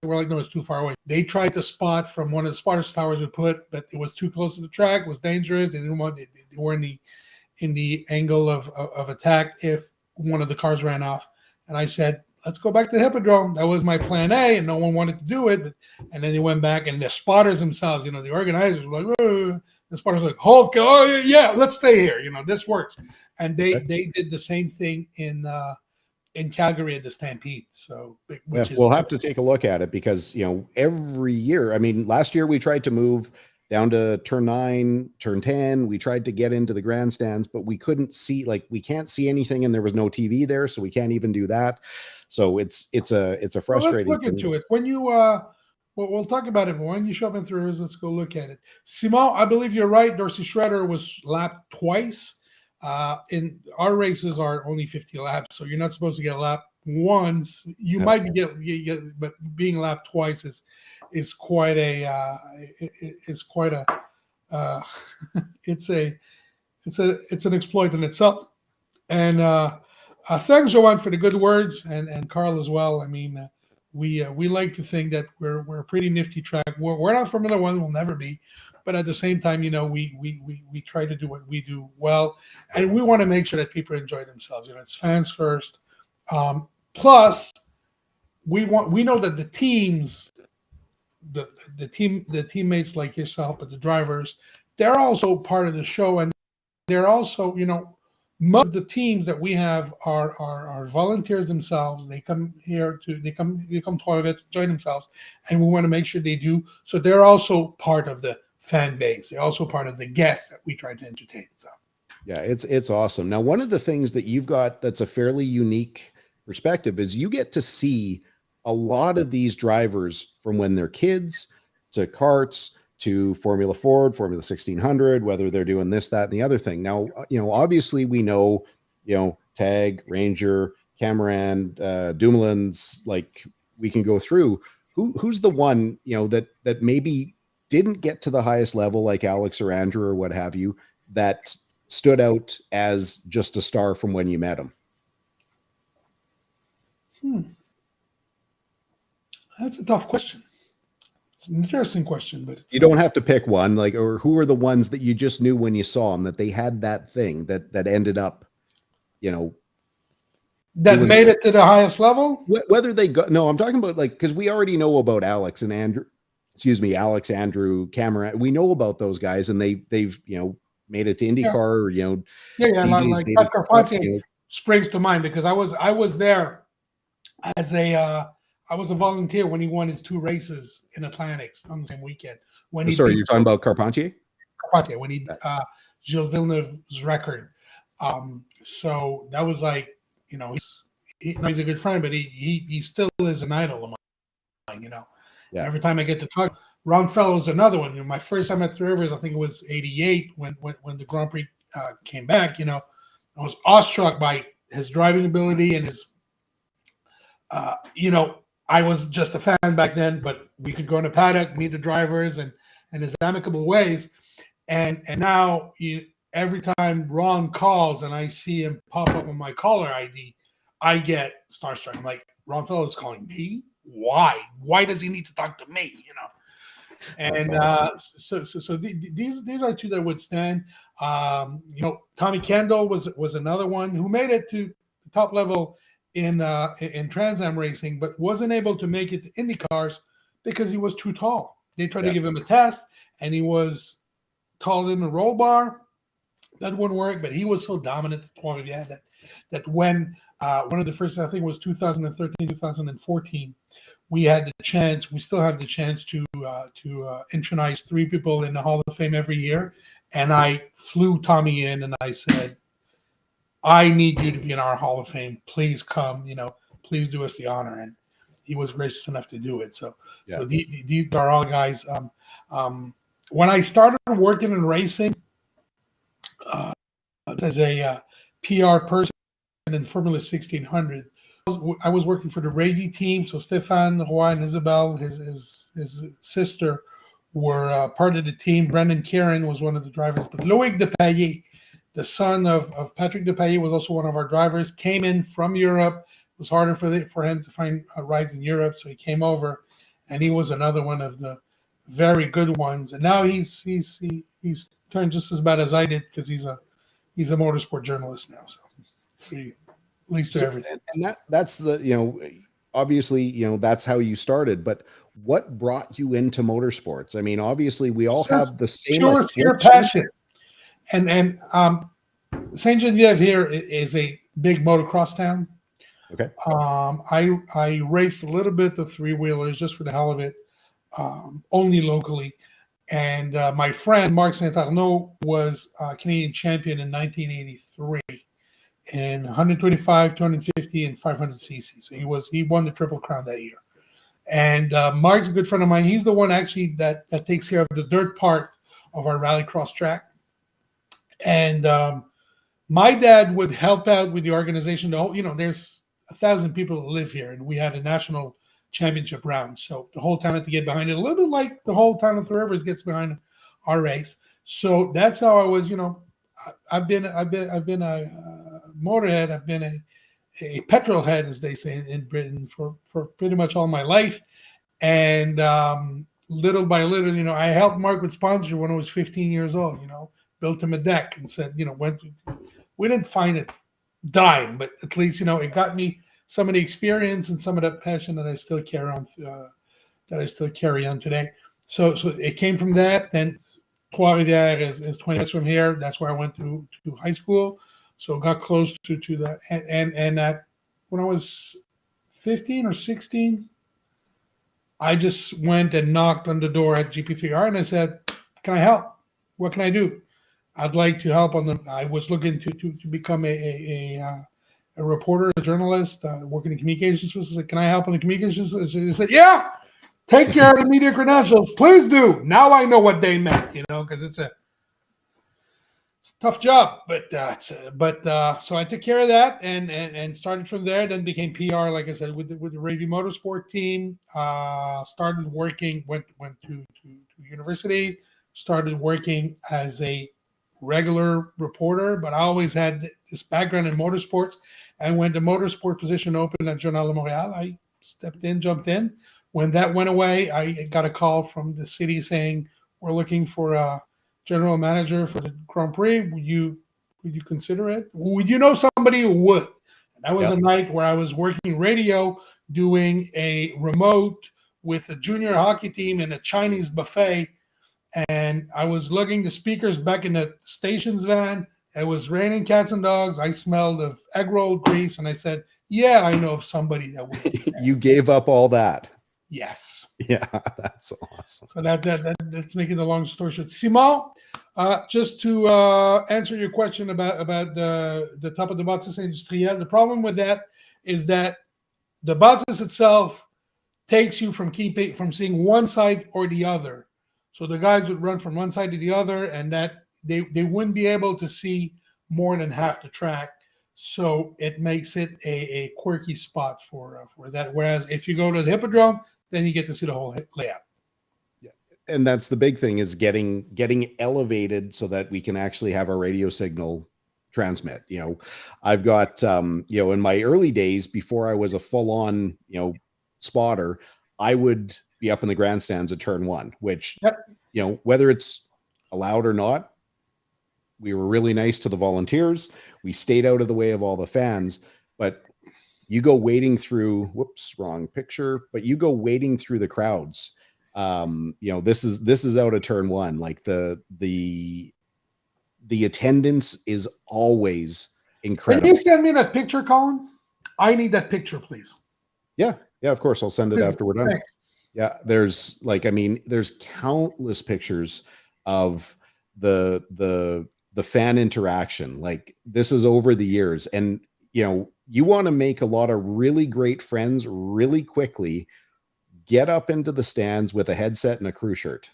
they were like, no, it's too far away. They tried to spot from one of the spotters towers we put, but it was too close to the track. It was dangerous. They didn't want. They were in the angle of attack if one of the cars ran off. And I said, let's go back to the Hippodrome. That was my plan A, and no one wanted to do it. And then they went back, and the spotters themselves, the organizers were like, the spotters were like, Hulk, oh yeah, let's stay here. This works. And they did the same thing in Calgary at the Stampede. So we'll have to take a look at it, because every year, I mean, last year we tried to move down to turn 9, turn 10. We tried to get into the grandstands, but we couldn't see, we can't see anything, and there was no TV there, so we can't even do that. So it's a frustrating. Well, let's look into it. When you we'll talk about it, but when you show up in Rivieres, let's go look at it. Simon, I believe you're right. Dorsey Schroeder was lapped twice. In our races are only 50 laps, so you're not supposed to get lapped once. You might get, but being lapped twice is quite a it's an exploit in itself. And thanks, Joanne, for the good words, and Carl as well. I mean, we like to think that we're a pretty nifty track. We're not Formula One, we'll never be, but at the same time, we try to do what we do well, and we want to make sure that people enjoy themselves. It's fans first. Plus, we know that the teams, the teammates like yourself, but the drivers, they're also part of the show, and they're also, most of the teams that we have are volunteers themselves. They come here they come to join themselves, and we want to make sure they do. So they're also part of the fan base. They're also part of the guests that we try to entertain. So yeah, it's awesome. Now, one of the things that you've got that's a fairly unique perspective is you get to see a lot of these drivers from when they're kids to karts to Formula Ford, Formula 1600, whether they're doing this, that, and the other thing. Now, obviously we know, Tag, Ranger, Cameron, Dumoulin's, we can go through. Who's the one, that maybe didn't get to the highest level, like Alex or Andrew or what have you, that stood out as just a star from when you met him? That's a tough question. It's an interesting question, but you don't have to pick one, or who are the ones that you just knew when you saw them that they had that thing that ended up, that made it to the highest level? Whether they go, no, I'm talking about because we already know about Alex and Andrew excuse me, Alex, Andrew, Cameron. We know about those guys, and they've made it to Yeah, IndyCar. yeah. DJ's Like made Pat it to Cup. Carpentier springs to mind because I was there as I was a volunteer when he won his 2 races in Atlantics on the same weekend when he Sorry, beat you're talking about Carpentier? Carpentier, when he beat Gilles Villeneuve's record. So that was like, he's a good friend, but he still is an idol of mine. Yeah. Every time I get to talk, Ron Fellows another one. My first time at Three Rivers, I think it was '88 when the Grand Prix came back. I was awestruck by his driving ability and his I was just a fan back then, but we could go in the paddock, meet the drivers, and his amicable ways. And now every time Ron calls and I see him pop up on my caller ID, I get starstruck. I'm like, Ron Fellows calling me? Why? Why does he need to talk to me? And awesome. so these are two that would stand. Tommy Kendall was another one who made it to the top level in Trans Am racing, but wasn't able to make it to Indy cars because he was too tall. They tried to give him a test, and he was taller than the roll bar. That wouldn't work, but he was so dominant at Trois Rivieres that when one of the first, I think it was 2013, 2014, we still have the chance to intronize 3 people in the Hall of Fame every year. And I flew Tommy in and I said, I need you to be in our Hall of Fame. Please come, please do us the honor. And he was gracious enough to do it. So these are all guys. When I started working in racing as a PR person in Formula 1600, I was working for the Ravie team. So Stéphane Roy and Isabelle, his sister, were part of the team. Brendan Kieran was one of the drivers. But Loïc Depailler, the son of Patrick Depailler, was also one of our drivers, came in from Europe. It was harder for him to find rides in Europe, so he came over, and he was another one of the very good ones. And now he's turned just as bad as I did because he's a motorsport journalist now. So he leads to everything. And that's the obviously that's how you started, but what brought you into motorsports? I mean, obviously we all have the same pure passion. And Saint Geneviève here is a big motocross town. Okay. I raced a little bit the 3-wheelers just for the hell of it, only locally. And my friend Marc Saint-Arnaud was Canadian champion in 1983 in 125, 250, and 500 cc. So he won the Triple Crown that year. And Mark's a good friend of mine. He's the one actually that takes care of the dirt part of our rallycross track. And my dad would help out with the organization. There's 1,000 people that live here, and we had a national championship round. So the whole town had to get behind it, a little bit like the whole town of Three Rivers gets behind our race. So that's how I was. I've been a motorhead. I've been a petrol head, as they say in Britain, for pretty much all my life. And little by little, I helped Mark with sponsorship when I was 15 years old. Built him a deck and said, we didn't find it dime, but at least, it got me some of the experience and some of that passion that I still carry on today. So it came from that. Then Trois Rivieres is 20 minutes from here. That's where I went to high school. So got close to that. And when I was 15 or 16, I just went and knocked on the door at GP3R and I said, can I help? What can I do? I'd like to help on I was looking to become a reporter, a journalist, working in communications. I said, can I help on the communications? He said, yeah, take care of the media credentials. Please do. Now I know what they meant, because it's a tough job. But so I took care of that and started from there. Then became PR, like I said, with the Ravie Motorsport team. Started working, went to university, started working as a regular reporter, but I always had this background in motorsports. And when the motorsport position opened at Journal de Montréal, I jumped in. When that went away, I got a call from the city saying, we're looking for a general manager for the Grand Prix. Would you consider it? Would you know somebody who would? And that was a night where I was working radio, doing a remote with a junior hockey team in a Chinese buffet, and I was lugging the speakers back in the station's van. It was raining cats and dogs. I smelled of egg roll grease, and I said, "Yeah, I know of somebody that would." You gave up all that. Yes. Yeah, that's awesome. So that's making the long story short. Simon, just to answer your question about the top of the bâtisse industrielle, the problem with that is that the bâtisse itself takes you from seeing one side or the other. So the guys would run from one side to the other, and that they wouldn't be able to see more than half the track. So it makes it a quirky spot for that. Whereas if you go to the hippodrome, then you get to see the whole layout. And that's the big thing, is getting elevated so that we can actually have our radio signal transmit. I've got in my early days, before I was a full-on spotter, I would be up in the grandstands at turn one, which whether it's allowed or not, we were really nice to the volunteers. We stayed out of the way of all the fans, but you go wading through, wrong picture, but you go wading through the crowds. This is out of turn one. Like the attendance is always incredible. Can you send me that picture, Colin? I need that picture, please. Yeah, of course. I'll send it after we're done. Thanks. Yeah, there's countless pictures of the fan interaction. Like, this is over the years, and you want to make a lot of really great friends really quickly. Get up into the stands with a headset and a crew shirt.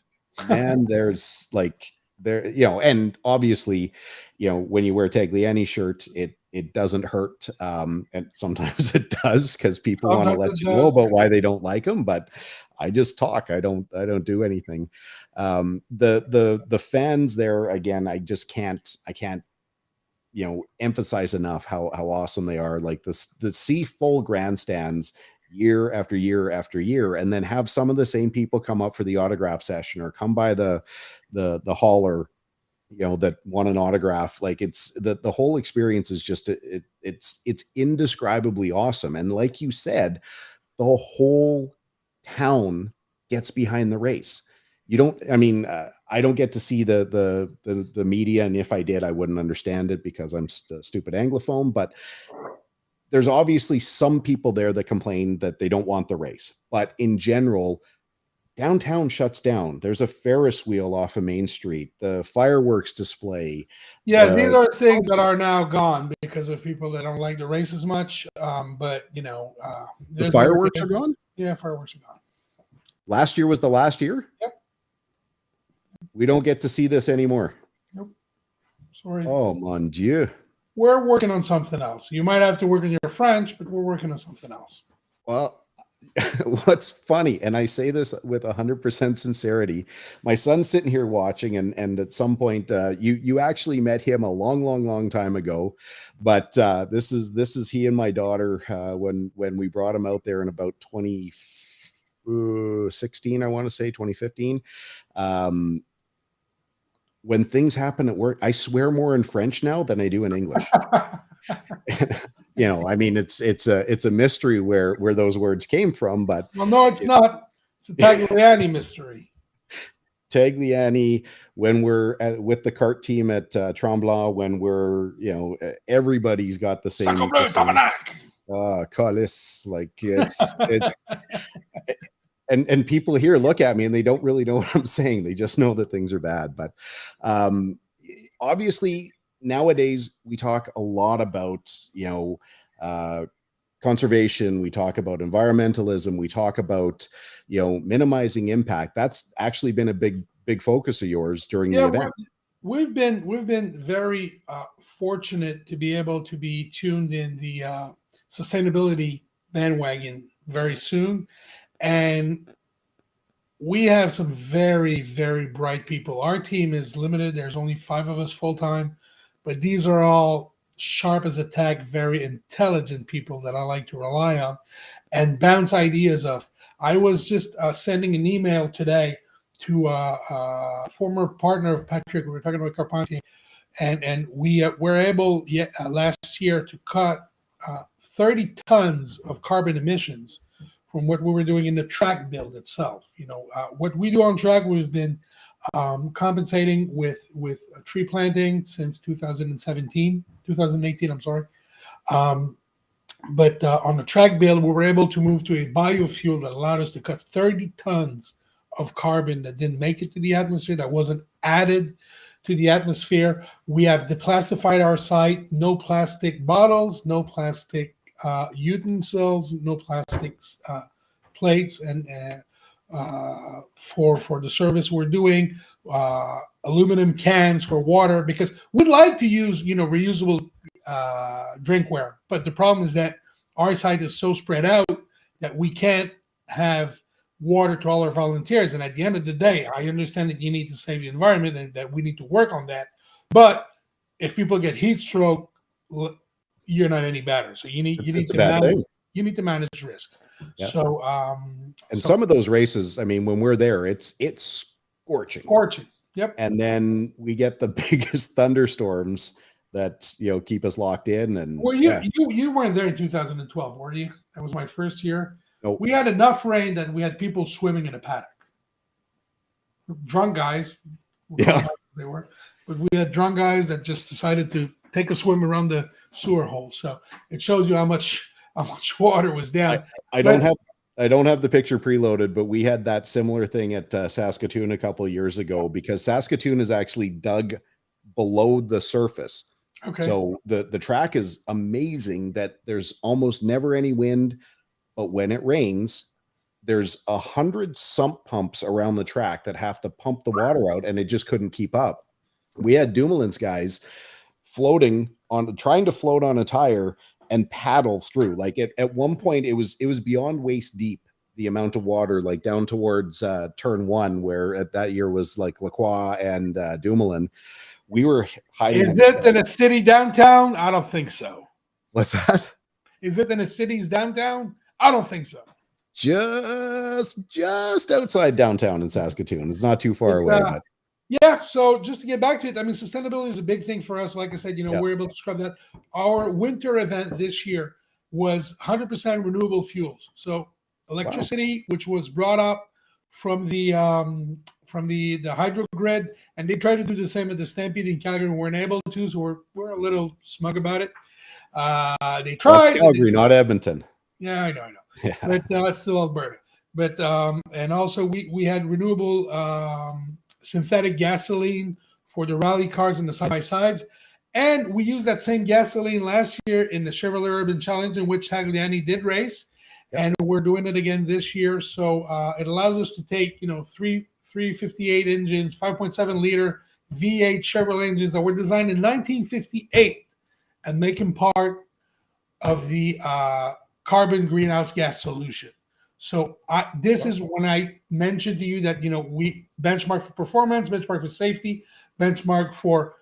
And there's and obviously, when you wear a Tagliani shirt, it doesn't hurt. And sometimes it does, because people want to let you know about why they don't like them, but I just talk. I don't do anything. The fans there, again, I can't emphasize enough how awesome they are. Like, the see full grandstands year after year after year, and then have some of the same people come up for the autograph session, or come by the hauler, that want an autograph. Like, it's the whole experience is just it's indescribably awesome. And like you said, the whole town gets behind the race. I don't get to see the media, and if I did, I wouldn't understand it, because I'm a stupid Anglophone. But there's obviously some people there that complain that they don't want the race. But in general, downtown shuts down. There's a Ferris wheel off of Main Street, the fireworks display. Yeah, these are things that are now gone because of people that don't like the race as much. But the fireworks are gone? Yeah, fireworks are gone. Last year was the last year? Yep. We don't get to see this anymore. Nope. Sorry. Oh, mon Dieu. We're working on something else. You might have to work on your French, but we're working on something else. Well, what's funny, and I say this with 100% sincerity, my son's sitting here watching, and at some point, you actually met him a long time ago, but this is he and my daughter when we brought him out there in about 2016, I want to say 2015. When things happen at work, I swear more in French now than I do in English. It's a mystery where those words came from, but no, it's not. It's a Tagliani mystery. Tagliani, when we're with the kart team at Tremblant, when we're everybody's got the same. Colis, like it's and people here look at me and they don't really know what I'm saying. They just know that things are bad. But obviously, nowadays we talk a lot about conservation. We talk about environmentalism. We talk about minimizing impact. That's actually been a big focus of yours during the event. We've been very fortunate to be able to be tuned in the sustainability bandwagon very soon. And we have some very, very bright people. Our team is limited. There's only 5 of us full-time, but these are all sharp as a tack, very intelligent people that I like to rely on and bounce ideas off. I was just sending an email today to a former partner of Patrick. We were talking about Carpentier, and we were able last year to cut 30 tons of carbon emissions what we were doing in the track build itself. What we do on track, we've been compensating with tree planting since 2018, I'm sorry. But on the track build, we were able to move to a biofuel that allowed us to cut 30 tons of carbon that didn't make it to the atmosphere, that wasn't added to the atmosphere. We have deplastified our site, no plastic bottles, no plastic utensils, no plastics plates, and for the service we're doing, aluminum cans for water, because we'd like to use reusable drinkware, but the problem is that our site is so spread out that we can't have water to all our volunteers. And at the end of the day, I understand that you need to save the environment and that we need to work on that. But if people get heat stroke, you're not any better. So you need to manage risk. Yeah. So some of those races, I mean, when we're there, it's scorching. Yep. And then we get the biggest thunderstorms that keep us locked in. And well, you weren't there in 2012, were you? That was my first year. Nope. We had enough rain that we had people swimming in a paddock. Drunk guys, yeah, they were, but we had drunk guys that just decided to take a swim around the sewer hole. So it shows you how much water was down. I don't have the picture preloaded, but we had that similar thing at Saskatoon a couple of years ago, because Saskatoon is actually dug below the surface. Okay. So the track is amazing that there's almost never any wind, but when it rains, there's 100 sump pumps around the track that have to pump the water out, and it just couldn't keep up. We had Dumoulin's guys trying to float on a tire and paddle through. Like at one point, it was beyond waist deep, the amount of water, like down towards turn 1, where at that year was like Lacroix and Dumoulin. We were hiding. Is it in a city downtown? I don't think so. What's that? Is it in a city's downtown? I don't think so. Just outside downtown in Saskatoon. It's not too far away. But. Yeah. So just to get back to it, I mean, sustainability is a big thing for us. Like I said, we're able to describe that. Our winter event this year was 100% renewable fuels. So electricity, which was brought up from the hydro grid, and they tried to do the same at the Stampede in Calgary and weren't able to, so we're a little smug about it. They tried. That's Calgary, not Edmonton. Yeah, I know. Yeah. But it's still Alberta. But and also we had renewable synthetic gasoline for the rally cars and the side-by-sides. And we used that same gasoline last year in the Chevrolet Urban Challenge, in which Tagliani did race. Yep. And we're doing it again this year. So it allows us to take, 358 engines, 5.7 liter V8 Chevrolet engines that were designed in 1958 and make them part of the carbon greenhouse gas solution. So this is when I mentioned to you that, we benchmark for performance, benchmark for safety, benchmark for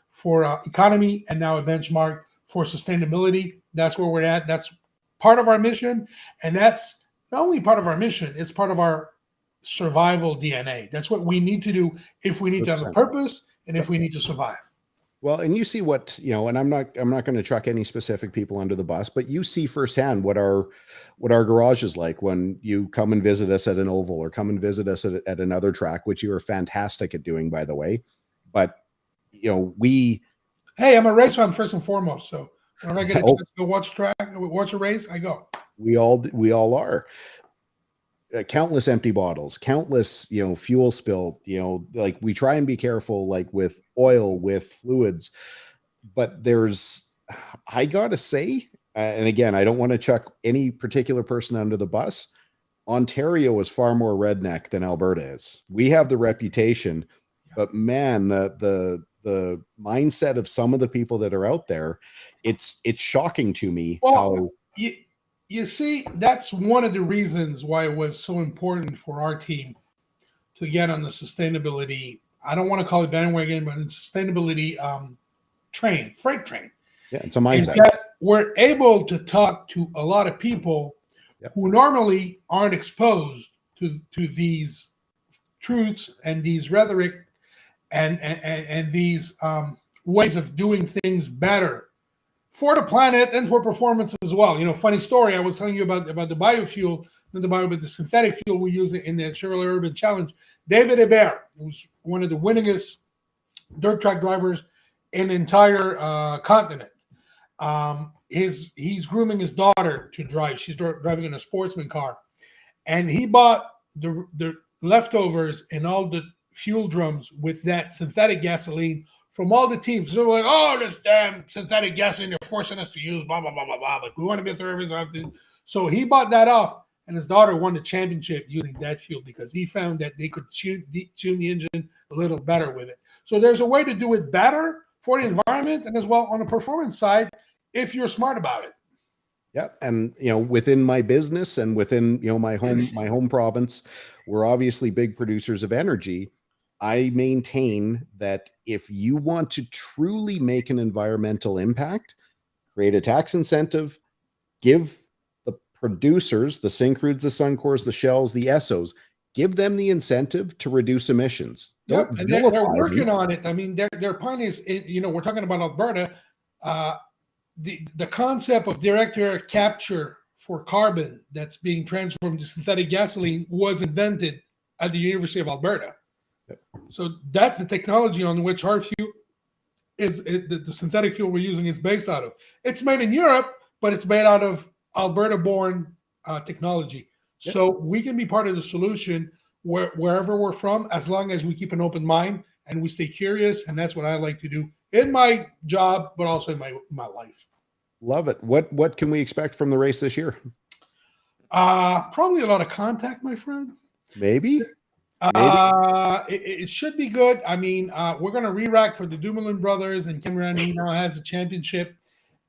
economy, and now a benchmark for sustainability. That's where we're at. That's part of our mission. And that's not only part of our mission, it's part of our survival DNA. That's what we need to do if we need 100%. To have a purpose and if we need to survive. Well, and you see what, and I'm not going to chuck any specific people under the bus, but you see firsthand what our garage is like when you come and visit us at an oval or come and visit us at another track, which you are fantastic at doing, by the way. But, hey, I'm a racer, I'm first and foremost. So whenever I get a chance to go watch a race, I go. We all are. Countless empty bottles, countless, fuel spill, like we try and be careful, like with oil, with fluids, but I gotta say, and again, I don't want to chuck any particular person under the bus. Ontario is far more redneck than Alberta is. We have the reputation, but man, the mindset of some of the people that are out there, it's shocking to me how. You see, that's one of the reasons why it was so important for our team to get on the sustainability. I don't want to call it bandwagon, but sustainability freight train. Yeah, it's a mindset. We're able to talk to a lot of people who normally aren't exposed to these truths and these rhetoric and these ways of doing things better for the planet and for performance as well. Funny story, I was telling you about the biofuel. nothing about it, but the synthetic fuel we use in the Chevrolet Urban Challenge. David Hebert, who's one of the winningest dirt track drivers in the entire continent. He's grooming his daughter to drive. She's driving in a sportsman car, and he bought the leftovers and all the fuel drums with that synthetic gasoline from all the teams. So we're like, oh, this damn synthetic gasoline they're forcing us to use, blah blah blah blah blah. But we want to be a service. So he bought that off, and his daughter won the championship using that fuel because he found that they could tune the engine a little better with it. So there's a way to do it better for the environment and as well on the performance side if you're smart about it. Yeah, and within my business and within my home province, we're obviously big producers of energy. I maintain that if you want to truly make an environmental impact, create a tax incentive, give the producers, the Syncrudes, the Suncors, the Shells, the Essos, give them the incentive to reduce emissions. Yep, and they're working on it. I mean, their point is, we're talking about Alberta. The concept of direct air capture for carbon that's being transformed to synthetic gasoline was invented at the University of Alberta. Yep. So that's the technology on which our fuel the synthetic fuel we're using is based out of. It's made in Europe, but it's made out of Alberta-born technology. Yep. So we can be part of the solution wherever we're from, as long as we keep an open mind and we stay curious. And that's what I like to do in my job, but also in my life. Love it. What can we expect from the race this year? Probably a lot of contact, my friend. Maybe. It should be good. I mean, we're going to re-rack for the Dumoulin brothers, and Cameron now has a championship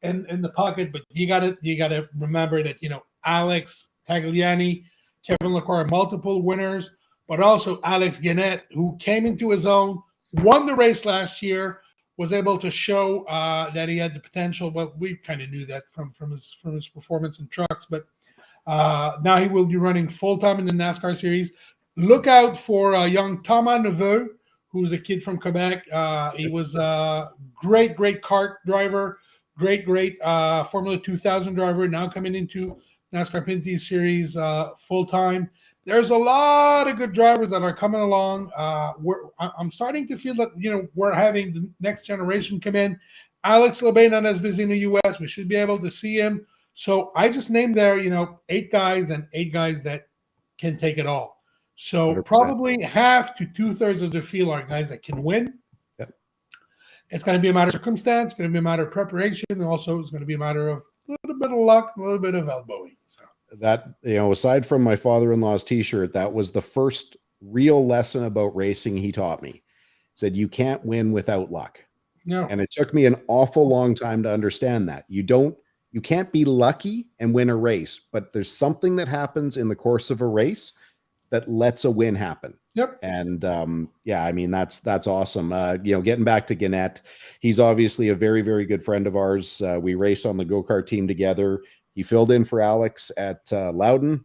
in the pocket. But you gotta remember that Alex Tagliani, Kevin Lacroix, multiple winners, but also Alex Guenette, who came into his own, won the race last year, was able to show that he had the potential. But we kind of knew that from his performance in trucks. But now he will be running full time in the NASCAR series. Look out for young Thomas Neveu, who's a kid from Quebec. He was a great kart driver, great Formula 2000 driver, now coming into NASCAR Pinty Series full time. There's a lot of good drivers that are coming along. I'm starting to feel that we're having the next generation come in. Alex Lebain not as busy in the U.S. We should be able to see him. So I just named there 8 guys that can take it all. So 100%. Probably half to 2/3 of the field are guys that can win. Yep. It's going to be a matter of circumstance. It's going to be a matter of preparation. And also, it's going to be a matter of a little bit of luck, a little bit of elbowing. So. That, aside from my father-in-law's T-shirt, that was the first real lesson about racing he taught me. He said, you can't win without luck. No. And it took me an awful long time to understand that. You can't be lucky and win a race, but there's something that happens in the course of a race that lets a win happen. Yep. And I mean, that's awesome. Getting back to Guenette, he's obviously a very, very good friend of ours. We race on the go-kart team together. He filled in for Alex at Loudon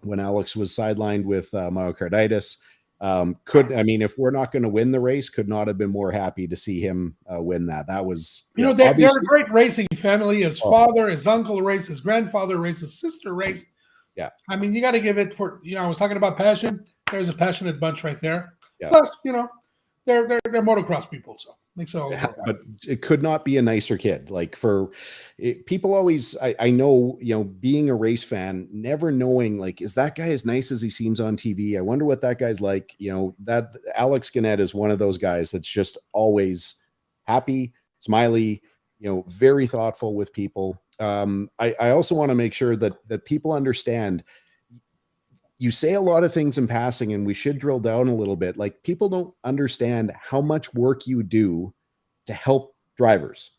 when Alex was sidelined with myocarditis. If we're not going to win the race, could not have been more happy to see him win that. That was, they're a great racing family. His father, his uncle raced, his grandfather raced, his sister raced. Yeah. I mean, you got to give it for, I was talking about passion. There's a passionate bunch right there. Yeah. Plus, they're motocross people. So makes it all but it could not be a nicer kid. Like people always, I know, being a race fan, never knowing, like, is that guy as nice as he seems on TV? I wonder what that guy's like. That Alex Guenette is one of those guys that's just always happy, smiley, very thoughtful with people. I also want to make sure that people understand, you say a lot of things in passing, and we should drill down a little bit. Like, people don't understand how much work you do to help drivers.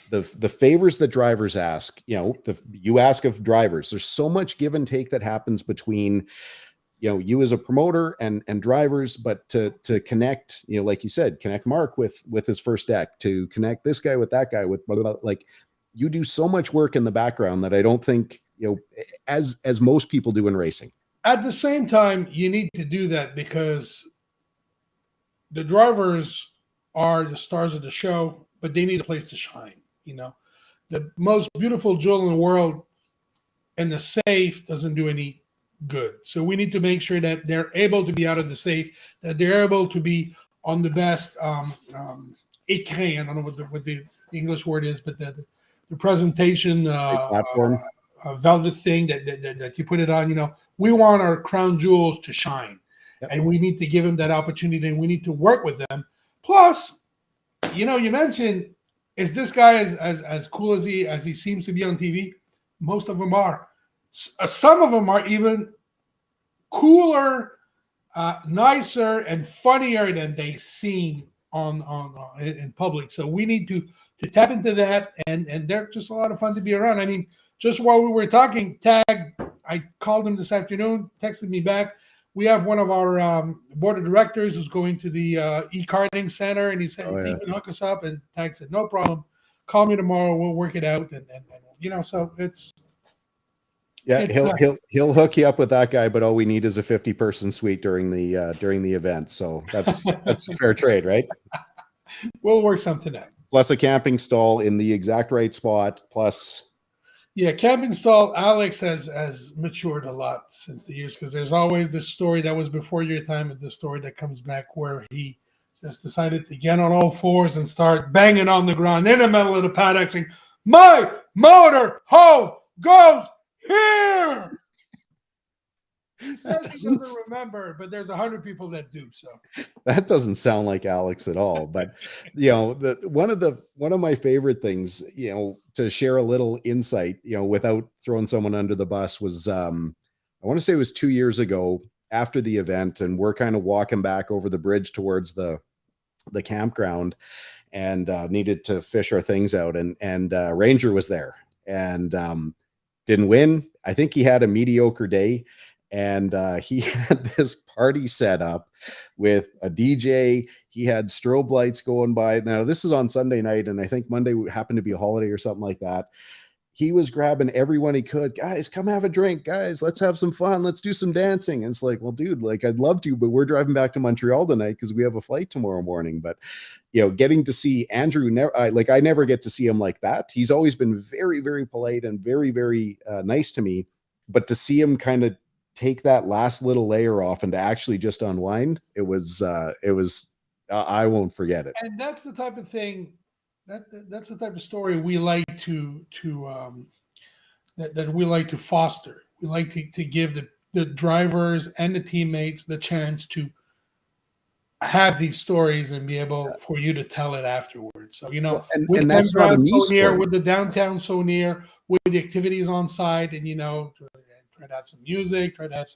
The favors that drivers ask, you ask of drivers. There's so much give and take that happens between, you as a promoter and drivers, but to connect, like you said, connect Mark with his first deck, to connect this guy with that guy, with blah, blah, blah, like, you do so much work in the background that I don't think, as most people do in racing. At the same time, you need to do that because the drivers are the stars of the show, but they need a place to shine. The most beautiful jewel in the world, and the safe doesn't do any good. So we need to make sure that they're able to be out of the safe, that they're able to be on the best écran. I don't know what the English word is, but the presentation platform. velvet thing that you put it on. We want our crown jewels to shine, and we need to give them that opportunity, and we need to work with them. Plus, you mentioned, is this guy as cool as he seems to be on TV? Most of them are. Some of them are even cooler, nicer, and funnier than they seem on in public. So we need to tap into that, and they're just a lot of fun to be around. I mean, just while we were talking, I called him this afternoon, texted me back. We have one of our board of directors who's going to the e-karting center, and he said, he can hook us up. And Tag said, no problem. Call me tomorrow. We'll work it out. And so it's. Yeah, he'll hook you up with that guy, but all we need is a 50-person suite during the event. So that's a fair trade, right? We'll work something out. Plus a camping stall in the exact right spot. Plus, yeah, camping stall. Alex has matured a lot since the years, because there's always this story that was before your time, and the story that comes back where he just decided to get on all fours and start banging on the ground in the middle of the paddock, saying, "My motor home goes here." He says he doesn't remember, but there's 100 people that do. So that doesn't sound like Alex at all. But one of my favorite things, to share a little insight, without throwing someone under the bus, was I want to say it was 2 years ago after the event, and we're kind of walking back over the bridge towards the campground, and needed to fish our things out, and Ranger was there, and didn't win. I think he had a mediocre day, and he had this party set up with a DJ. He had strobe lights going by. Now, this is on Sunday night, and I think Monday happened to be a holiday or something like that. He was grabbing everyone he could. Guys, come have a drink. Guys, let's have some fun. Let's do some dancing. And it's like, well, dude, like, I'd love to, but we're driving back to Montreal tonight because we have a flight tomorrow morning. But, getting to see Andrew, I never get to see him like that. He's always been very, very polite and very, very nice to me. But to see him kind of take that last little layer off and to actually just unwind, it was I won't forget it. And that's the type of thing, that's the type of story we like to that we like to foster. We like to give the drivers and the teammates the chance to have these stories and be able for you to tell it afterwards. So, and that's not a me story. With the downtown so near, with the activities on site, and try to have some music, try to have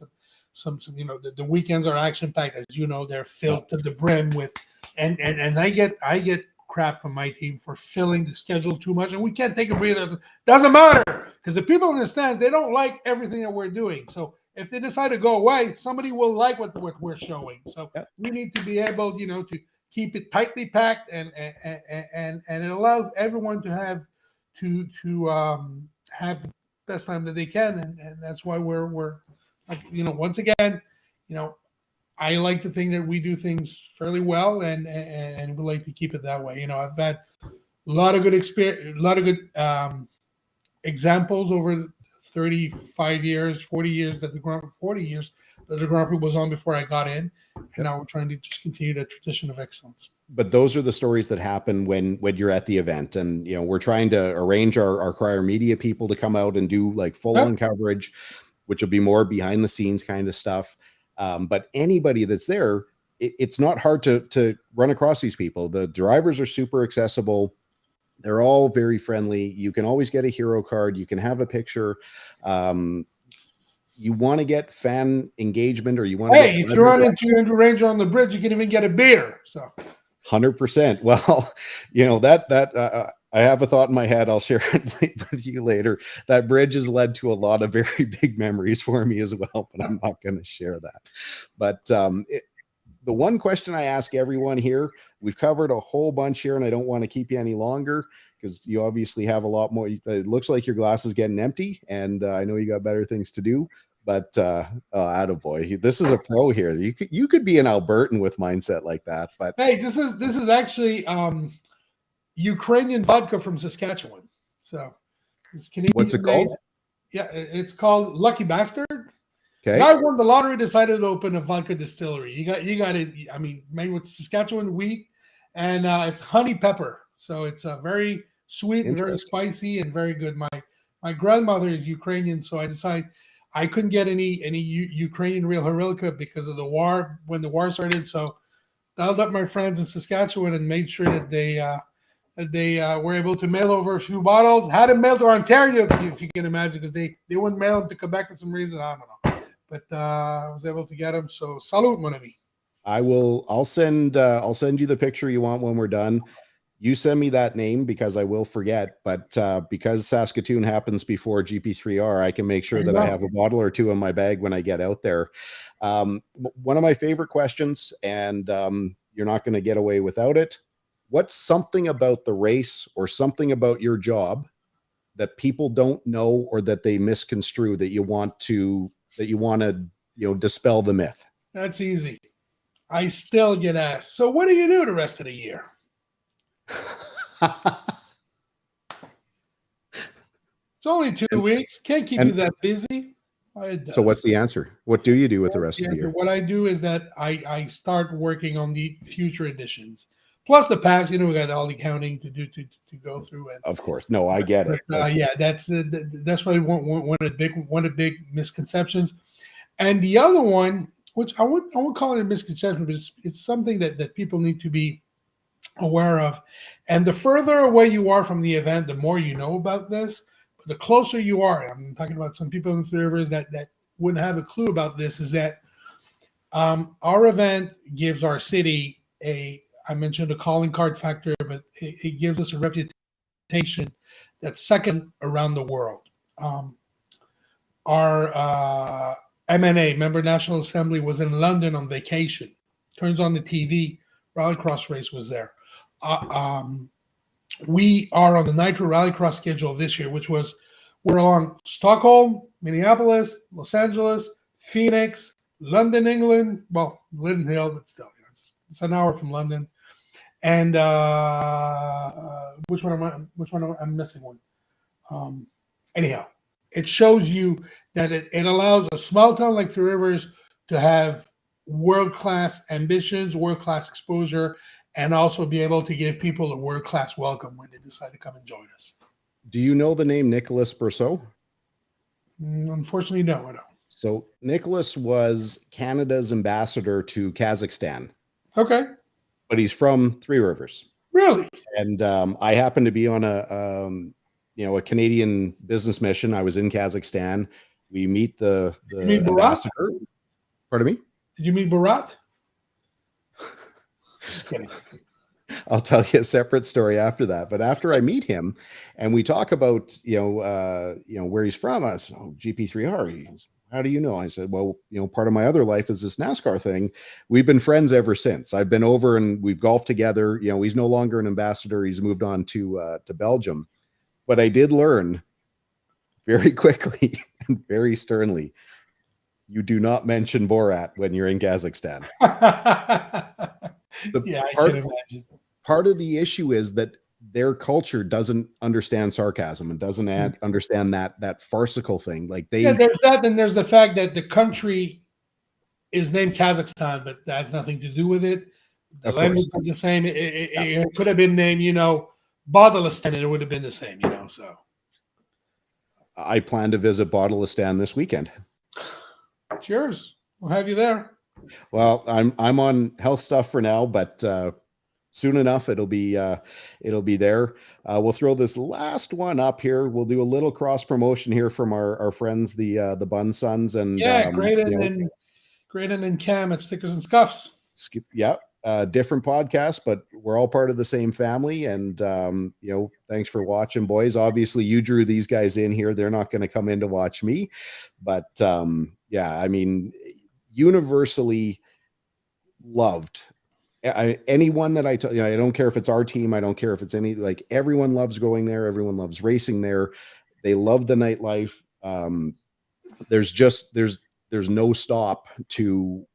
some the weekends are action packed, as they're filled to the brim with, and I get crap from my team for filling the schedule too much, and we can't take a breather. Doesn't matter, because the people in the stands, they don't like everything that we're doing. So if they decide to go away, somebody will like what we're showing. So we need to be able, to keep it tightly packed, and it allows everyone to have have the best time that they can, and that's why we're once again, I like to think that we do things fairly well, and we like to keep it that way. I've had a lot of good experience, a lot of good examples over 35 years, 40 years that the Grand Prix was on before I got in, and now we're trying to just continue the tradition of excellence. But those are the stories that happen when you're at the event, and we're trying to arrange our crier media people to come out and do like full on coverage, which will be more behind the scenes kind of stuff. But anybody that's there, it's not hard to run across these people. The drivers are super accessible. They're all very friendly. You can always get a hero card. You can have a picture. You want to get fan engagement, or you want to if you run into Andrew Ranger on the bridge, you can even get a beer. So 100%. Well, that I have a thought in my head. I'll share it with you later. That bridge has led to a lot of very big memories for me as well, but I'm not going to share that. But the one question I ask everyone here, we've covered a whole bunch here, and I don't want to keep you any longer because you obviously have a lot more. It looks like your glass is getting empty, and I know you got better things to do. But attaboy, this is a pro here. You could be an Albertan with mindset like that. But hey, this is actually Ukrainian vodka from Saskatchewan. So it's Canadian. What's it called? Yeah, it's called Lucky Bastard. Okay. Guy won the lottery, decided to open a vodka distillery. You got it. I mean, made with Saskatchewan wheat, and it's honey pepper, so it's very sweet and very Interesting. spicy and very good. My grandmother is Ukrainian, so I decided I couldn't get any Ukrainian real Horilka because of the war when the war started. So dialed up my friends in Saskatchewan and made sure that they were able to mail over a few bottles. Had them mailed to Ontario, if you can imagine, because they wouldn't mail them to Quebec for some reason. I don't know, but I was able to get them. So salute, mon ami. I'll send you the picture you want when we're done. You send me that name because I will forget, but because Saskatoon happens before GP3R, I can make sure that I have a bottle or two in my bag when I get out there. One of my favorite questions, and you're not going to get away without it. What's something about the race or something about your job that people don't know or that they misconstrue that you want to dispel the myth? That's easy. I still get asked, so what do you do the rest of the year? It's only 2 weeks. Can't keep you that busy. So what's the answer? What do you do with the rest of the year? What I do is that I start working on the future editions. Plus the past, we got all the accounting to do to go through. And of course, no, I get it. Yeah, that's probably one of the big misconceptions. And the other one, which I won't call it a misconception, but it's something that people need to be aware of. And the further away you are from the event, the more you know about this. But the closer you are, I'm talking about some people in the Three Rivers that wouldn't have a clue about this, is that our event gives our city I mentioned a calling card factor, but it gives us a reputation that's second around the world. Our MNA, Member National Assembly, was in London on vacation. Turns on the TV, Rallycross race was there. We are on the Nitro Rallycross schedule this year, we're on Stockholm, Minneapolis, Los Angeles, Phoenix, London, England. Well, Linden Hill, but still, it's an hour from London. And which one am I missing one? Anyhow, it shows you that it allows a small town like Three Rivers to have world-class ambitions, world-class exposure, and also be able to give people a world-class welcome when they decide to come and join us. Do you know the name Nicolas Brousseau? Unfortunately, no, I don't. So Nicolas was Canada's ambassador to Kazakhstan. Okay. But he's from Three Rivers. Really? And I happened to be on a Canadian business mission. I was in Kazakhstan. We meet the ambassador. Pardon me? Did you meet Barat? Just kidding. I'll tell you a separate story after that. But after I meet him and we talk about, where he's from, I said, GP3R. How do you know? I said, well, part of my other life is this NASCAR thing. We've been friends ever since. I've been over and we've golfed together. He's no longer an ambassador. He's moved on to Belgium. But I did learn very quickly and very sternly, you do not mention Borat when you're in Kazakhstan. Yeah, I can imagine. Part of the issue is that their culture doesn't understand sarcasm and doesn't understand that farcical thing. Like there's that, and there's the fact that the country is named Kazakhstan, but that has nothing to do with it. The language is the same. It could have been named, Badalastan, and it would have been the same, So I plan to visit Badalastan this weekend. Cheers. We'll have you there. Well, I'm on health stuff for now, but soon enough it'll be there. We'll throw this last one up here. We'll do a little cross promotion here from our friends, the Bun Sons, and Graydon and Cam at Stickers and Scuffs. Yeah, different podcast, but we're all part of the same family. And thanks for watching, boys. Obviously, you drew these guys in here. They're not going to come in to watch me, but I mean, universally loved. Anyone that I don't care if it's our team. I don't care if it's everyone loves going there. Everyone loves racing there. They love the nightlife. There's no stop to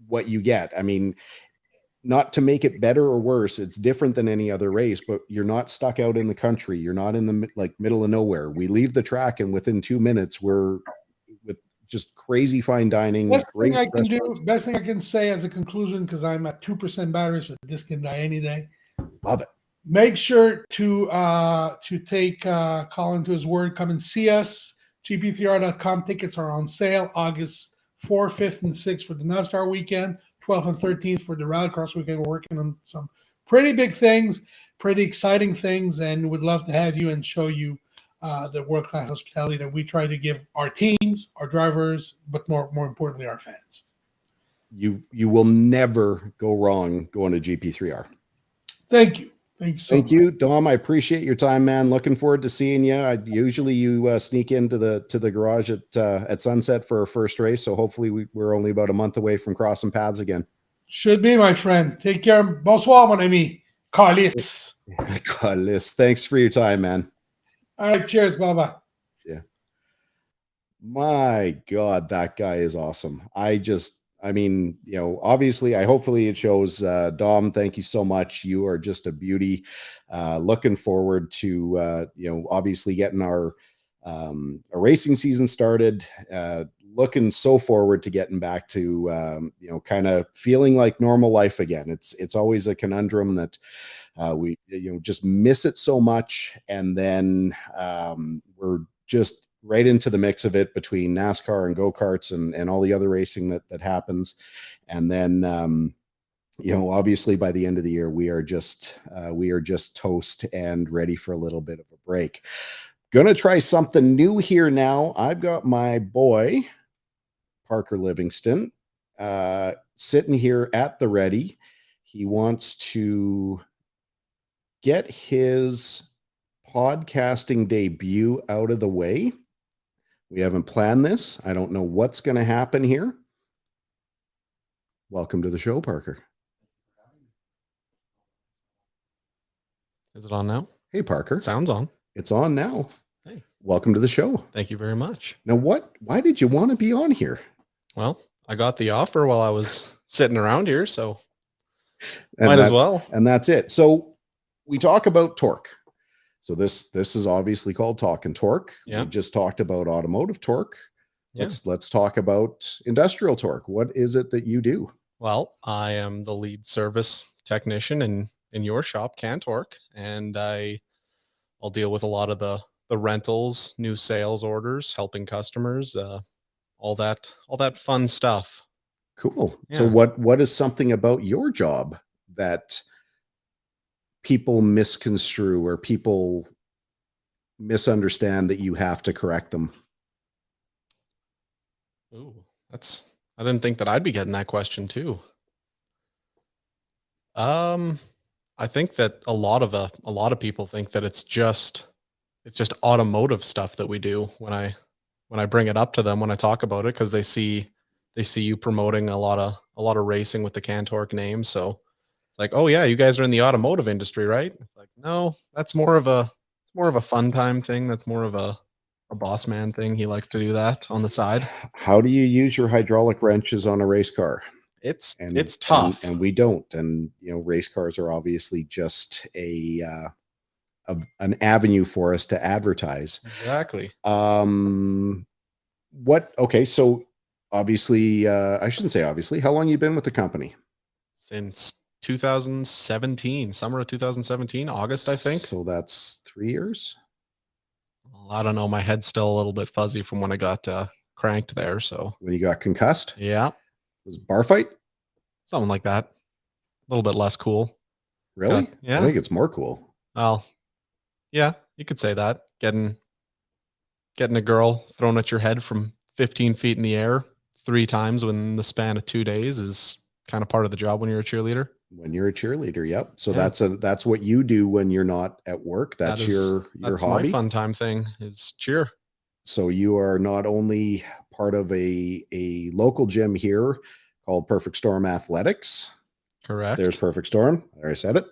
what you get. I mean, not to make it better or worse, it's different than any other race, but you're not stuck out in the country. You're not in the middle of nowhere. We leave the track and within 2 minutes we're with just crazy fine dining. Best Great thing I can restaurants. do, best thing I can say as a conclusion, because I'm at 2% battery, so this can die any day. Love it. Make sure to take Colin to his word. Come and see us. GP3R.com tickets are on sale August 4th, 5th, and 6th for the NASCAR weekend, 12th and 13th for the Rallycross weekend. We're working on some pretty big things, pretty exciting things, and would love to have you and show you the world-class hospitality that we try to give our teams, our drivers, but more importantly, our fans. You will never go wrong going to GP3R. Thank you. Thank you so much. Thank you, Dom. I appreciate your time, man. Looking forward to seeing you. Usually you sneak into the garage at sunset for our first race, so hopefully we're only about a month away from crossing paths again. Should be, my friend. Take care. Bonsoir, mon ami. Calice. Calice. Thanks for your time, man. All right. Cheers. Bye-bye. Yeah. My God, that guy is awesome. I mean, obviously, hopefully it shows. Dom, thank you so much. You are just a beauty. Looking forward to, obviously getting our racing season started. Looking so forward to getting back to, kind of feeling like normal life again. It's always a conundrum that we, just miss it so much. And then we're just right into the mix of it between NASCAR and go-karts and all the other racing that happens. And then, obviously by the end of the year, we are just toast and ready for a little bit of a break. Gonna try something new here now. I've got my boy, Parker Livingston, sitting here at the ready. He wants to get his podcasting debut out of the way. We haven't planned this. I don't know what's going to happen here. Welcome to the show, Parker. Is it on now? Hey, Parker. Sounds on. It's on now. Hey. Welcome to the show. Thank you very much. Now, why did you want to be on here? Well, I got the offer while I was sitting around here, so might as well. And that's it. So we talk about torque. So this is obviously called Talkin Torque. Yeah. We just talked about automotive torque. Yeah. Let's talk about industrial torque. What is it that you do? Well, I am the lead service technician in your shop, Can Torque, and I'll deal with a lot of the rentals, new sales orders, helping customers, all that fun stuff. Cool. Yeah. So what is something about your job that people misconstrue or people misunderstand that you have to correct them? Ooh, I didn't think that I'd be getting that question too. I think that a lot of people think that it's just automotive stuff that we do when I bring it up to them, when I talk about it, because they see you promoting a lot of racing with the Can Torque name. So it's like, oh yeah, you guys are in the automotive industry, right? It's like, no, that's more of a fun time thing. That's more of a boss man thing. He likes to do that on the side. How do you use your hydraulic wrenches on a race car? It's tough. And we don't. And race cars are obviously just an avenue for us to advertise. Exactly. Okay, so obviously, I shouldn't say obviously. How long you been with the company? Since 2017, summer of 2017, August, I think. So that's 3 years. Well, I don't know. My head's still a little bit fuzzy from when I got cranked there. So when you got concussed? Yeah. It was a bar fight? Something like that. A little bit less cool. Really? Yeah. I think it's more cool. Well, yeah, you could say that. Getting a girl thrown at your head from 15 feet in the air 3 times within the span of 2 days is kind of part of the job when you're a cheerleader. When you're a cheerleader, yep. So Yeah. that's what you do when you're not at work. That's your hobby. My fun time thing is cheer. So you are not only part of a local gym here called Perfect Storm Athletics. Correct. There's Perfect Storm. There, I said it.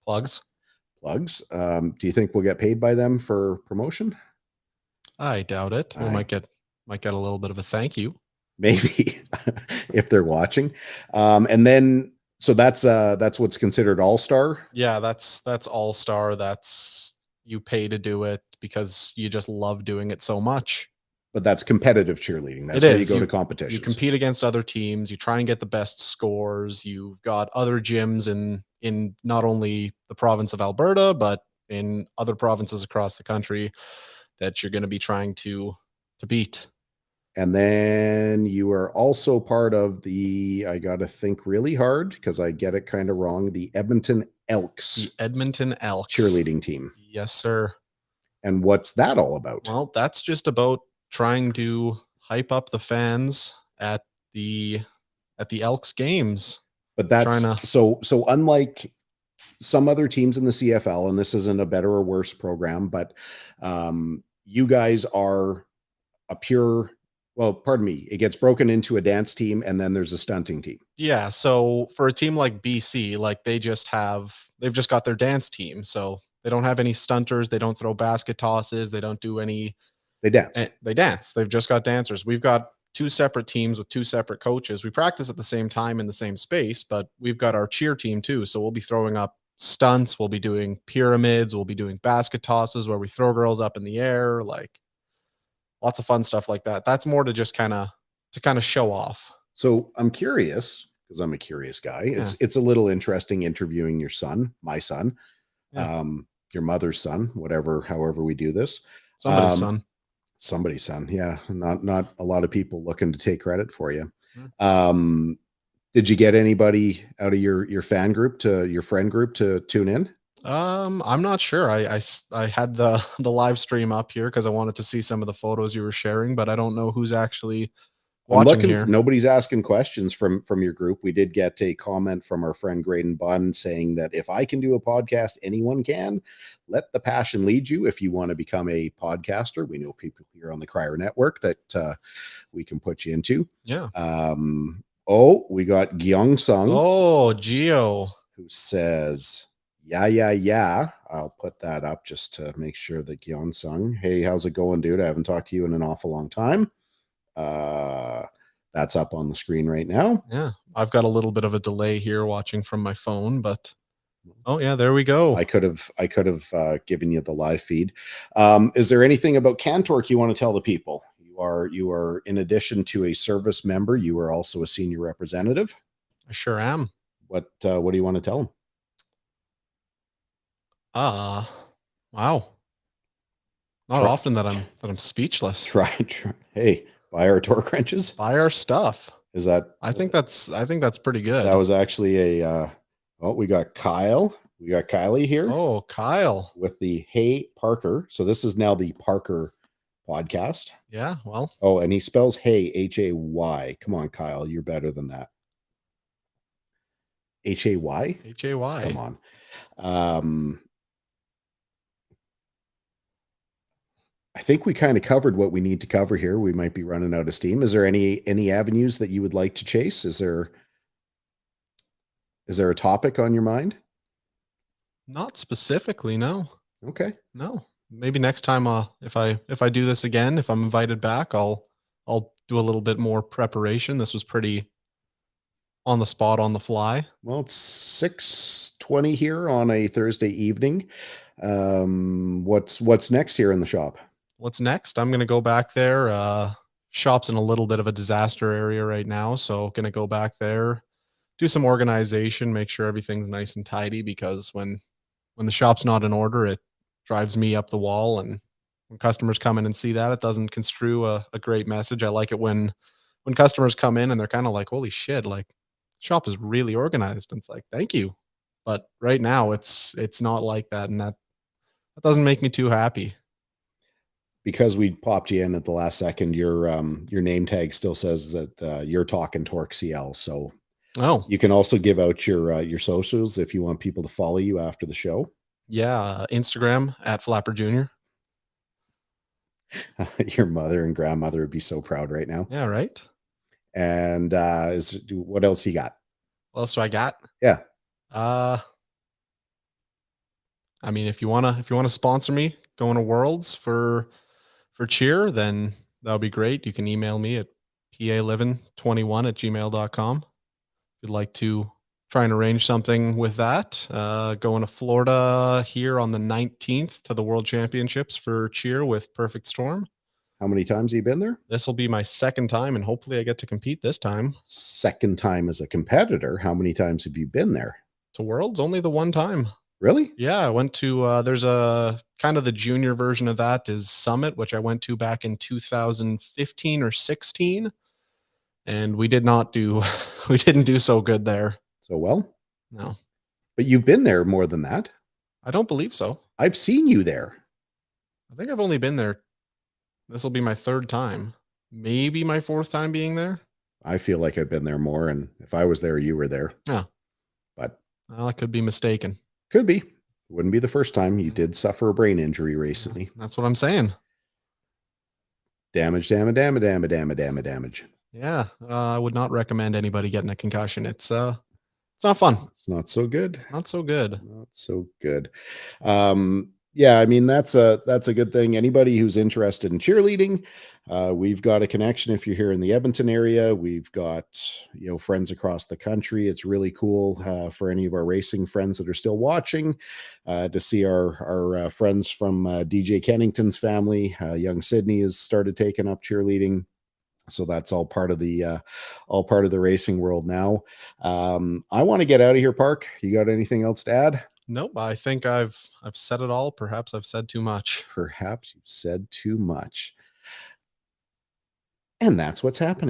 Plugs. Do you think we'll get paid by them for promotion? I doubt it. We might get a little bit of a thank you. Maybe if they're watching. And then so that's what's considered all-star. Yeah, that's all-star. That's you pay to do it because you just love doing it so much. But that's competitive cheerleading. That's It where you is. go to You competitions. compete against other teams. You try and get the best scores. You've got other gyms in not only the province of Alberta, but in other provinces across the country that you're going to be trying to beat. And then you are also part of I got to think really hard because I get it kind of wrong, the Edmonton Elks. The Edmonton Elks cheerleading team. Yes, sir. And what's that all about? Well, that's just about trying to hype up the fans at the Elks games. But that's so unlike some other teams in the CFL, and this isn't a better or worse program, but you guys are a pure, well, pardon me, it gets broken into a dance team and then there's a stunting team. Yeah, so for a team like BC, like they've just got their dance team. So they don't have any stunters, they don't throw basket tosses, they don't do any. They dance. They dance. They've just got dancers. We've got 2 separate teams with 2 separate coaches. We practice at the same time in the same space, but we've got our cheer team too. So we'll be throwing up stunts, we'll be doing pyramids, we'll be doing basket tosses where we throw girls up in the air, like lots of fun stuff like that. That's more to just kind of show off. So I'm curious because I'm a curious guy. It's a little interesting interviewing your son, my son, your mother's son, however we do this. Somebody's son. Yeah. Not a lot of people looking to take credit for you. Did you get anybody out of your friend group to tune in? I'm not sure. I had the live stream up here because I wanted to see some of the photos you were sharing, but I don't know who's actually watching here. Nobody's asking questions from your group. We did get a comment from our friend Graydon Bunn saying that if I can do a podcast, anyone can. Let the passion lead you. If you want to become a podcaster, we know people here on the Crier Network that we can put you into. Yeah. We got Gyeong Sung. Oh, Geo, who says, yeah. I'll put that up just to make sure that Gyeong Sung. Hey, how's it going, dude? I haven't talked to you in an awful long time. That's up on the screen right now. Yeah, I've got a little bit of a delay here watching from my phone, but oh yeah, there we go. I could have given you the live feed. Is there anything about Cantorque you want to tell the people? You are in addition to a service member, you are also a senior representative. I sure am. What do you want to tell them? Wow. Not often that I'm speechless. Try. Hey, buy our torque wrenches. Buy our stuff. Is that? I think that's pretty good. That was actually we got Kyle. We got Kylie here. Oh, Kyle with the Hey Parker. So this is now the Parker podcast. Yeah. Well. Oh, and he spells Hey Hay. Come on, Kyle. You're better than that. Hay. Hay. Come on. I think we kind of covered what we need to cover here. We might be running out of steam. Is there any avenues that you would like to chase? Is there a topic on your mind? Not specifically, no. Okay. No. Maybe next time if I do this again, if I'm invited back, I'll do a little bit more preparation. This was pretty on the spot, on the fly. Well, it's 6:20 here on a Thursday evening. What's next here in the shop? What's next? I'm going to go back there. Shop's in a little bit of a disaster area right now. So going to go back there, do some organization, make sure everything's nice and tidy, because when the shop's not in order, it drives me up the wall. And when customers come in and see that, it doesn't construe a great message. I like it when customers come in and they're kind of like, holy shit, like shop is really organized. And it's like, thank you. But right now it's not like that. And that doesn't make me too happy. Because we popped you in at the last second, your name tag still says that you're Talkin Torque CL. So you can also give out your socials if you want people to follow you after the show. Yeah, Instagram at Flapper Jr. Your mother and grandmother would be so proud right now. Yeah, right. And what else you got? What else do I got? Yeah. I mean, if you wanna sponsor me going to Worlds for cheer, then that would be great. You can email me at pa1121@gmail.com. If you'd like to try and arrange something with that, going to Florida here on the 19th to the World Championships for cheer with Perfect Storm. How many times have you been there? This will be my second time, and hopefully I get to compete this time. Second time as a competitor. How many times have you been there? To Worlds, only the one time. Really? Yeah, I went to, there's a kind of the junior version of that is Summit, which I went to back in 2015 or 16. And we didn't do so good there. So well? No, But you've been there more than that. I don't believe so. I've seen you there. I think I've only been there. This will be my third time, maybe my fourth time being there. I feel like I've been there more, and if I was there, you were there. Yeah. But Well, I could be mistaken. could be. Wouldn't be the first time. You did suffer a brain injury recently. That's what I'm saying. Damage. Yeah, I would not recommend anybody getting a concussion. It's not fun. It's not so good. Not so good. Not so good. Yeah, I mean, that's a good thing. Anybody who's interested in cheerleading, we've got a connection. If you're here in the Edmonton area, we've got, friends across the country. It's really cool for any of our racing friends that are still watching to see our friends from DJ Kennington's family. Young Sydney has started taking up cheerleading. So that's all part of the racing world now. I want to get out of here, Park. You got anything else to add? Nope. I think I've said it all. Perhaps I've said too much. Perhaps you've said too much. And that's what's happening.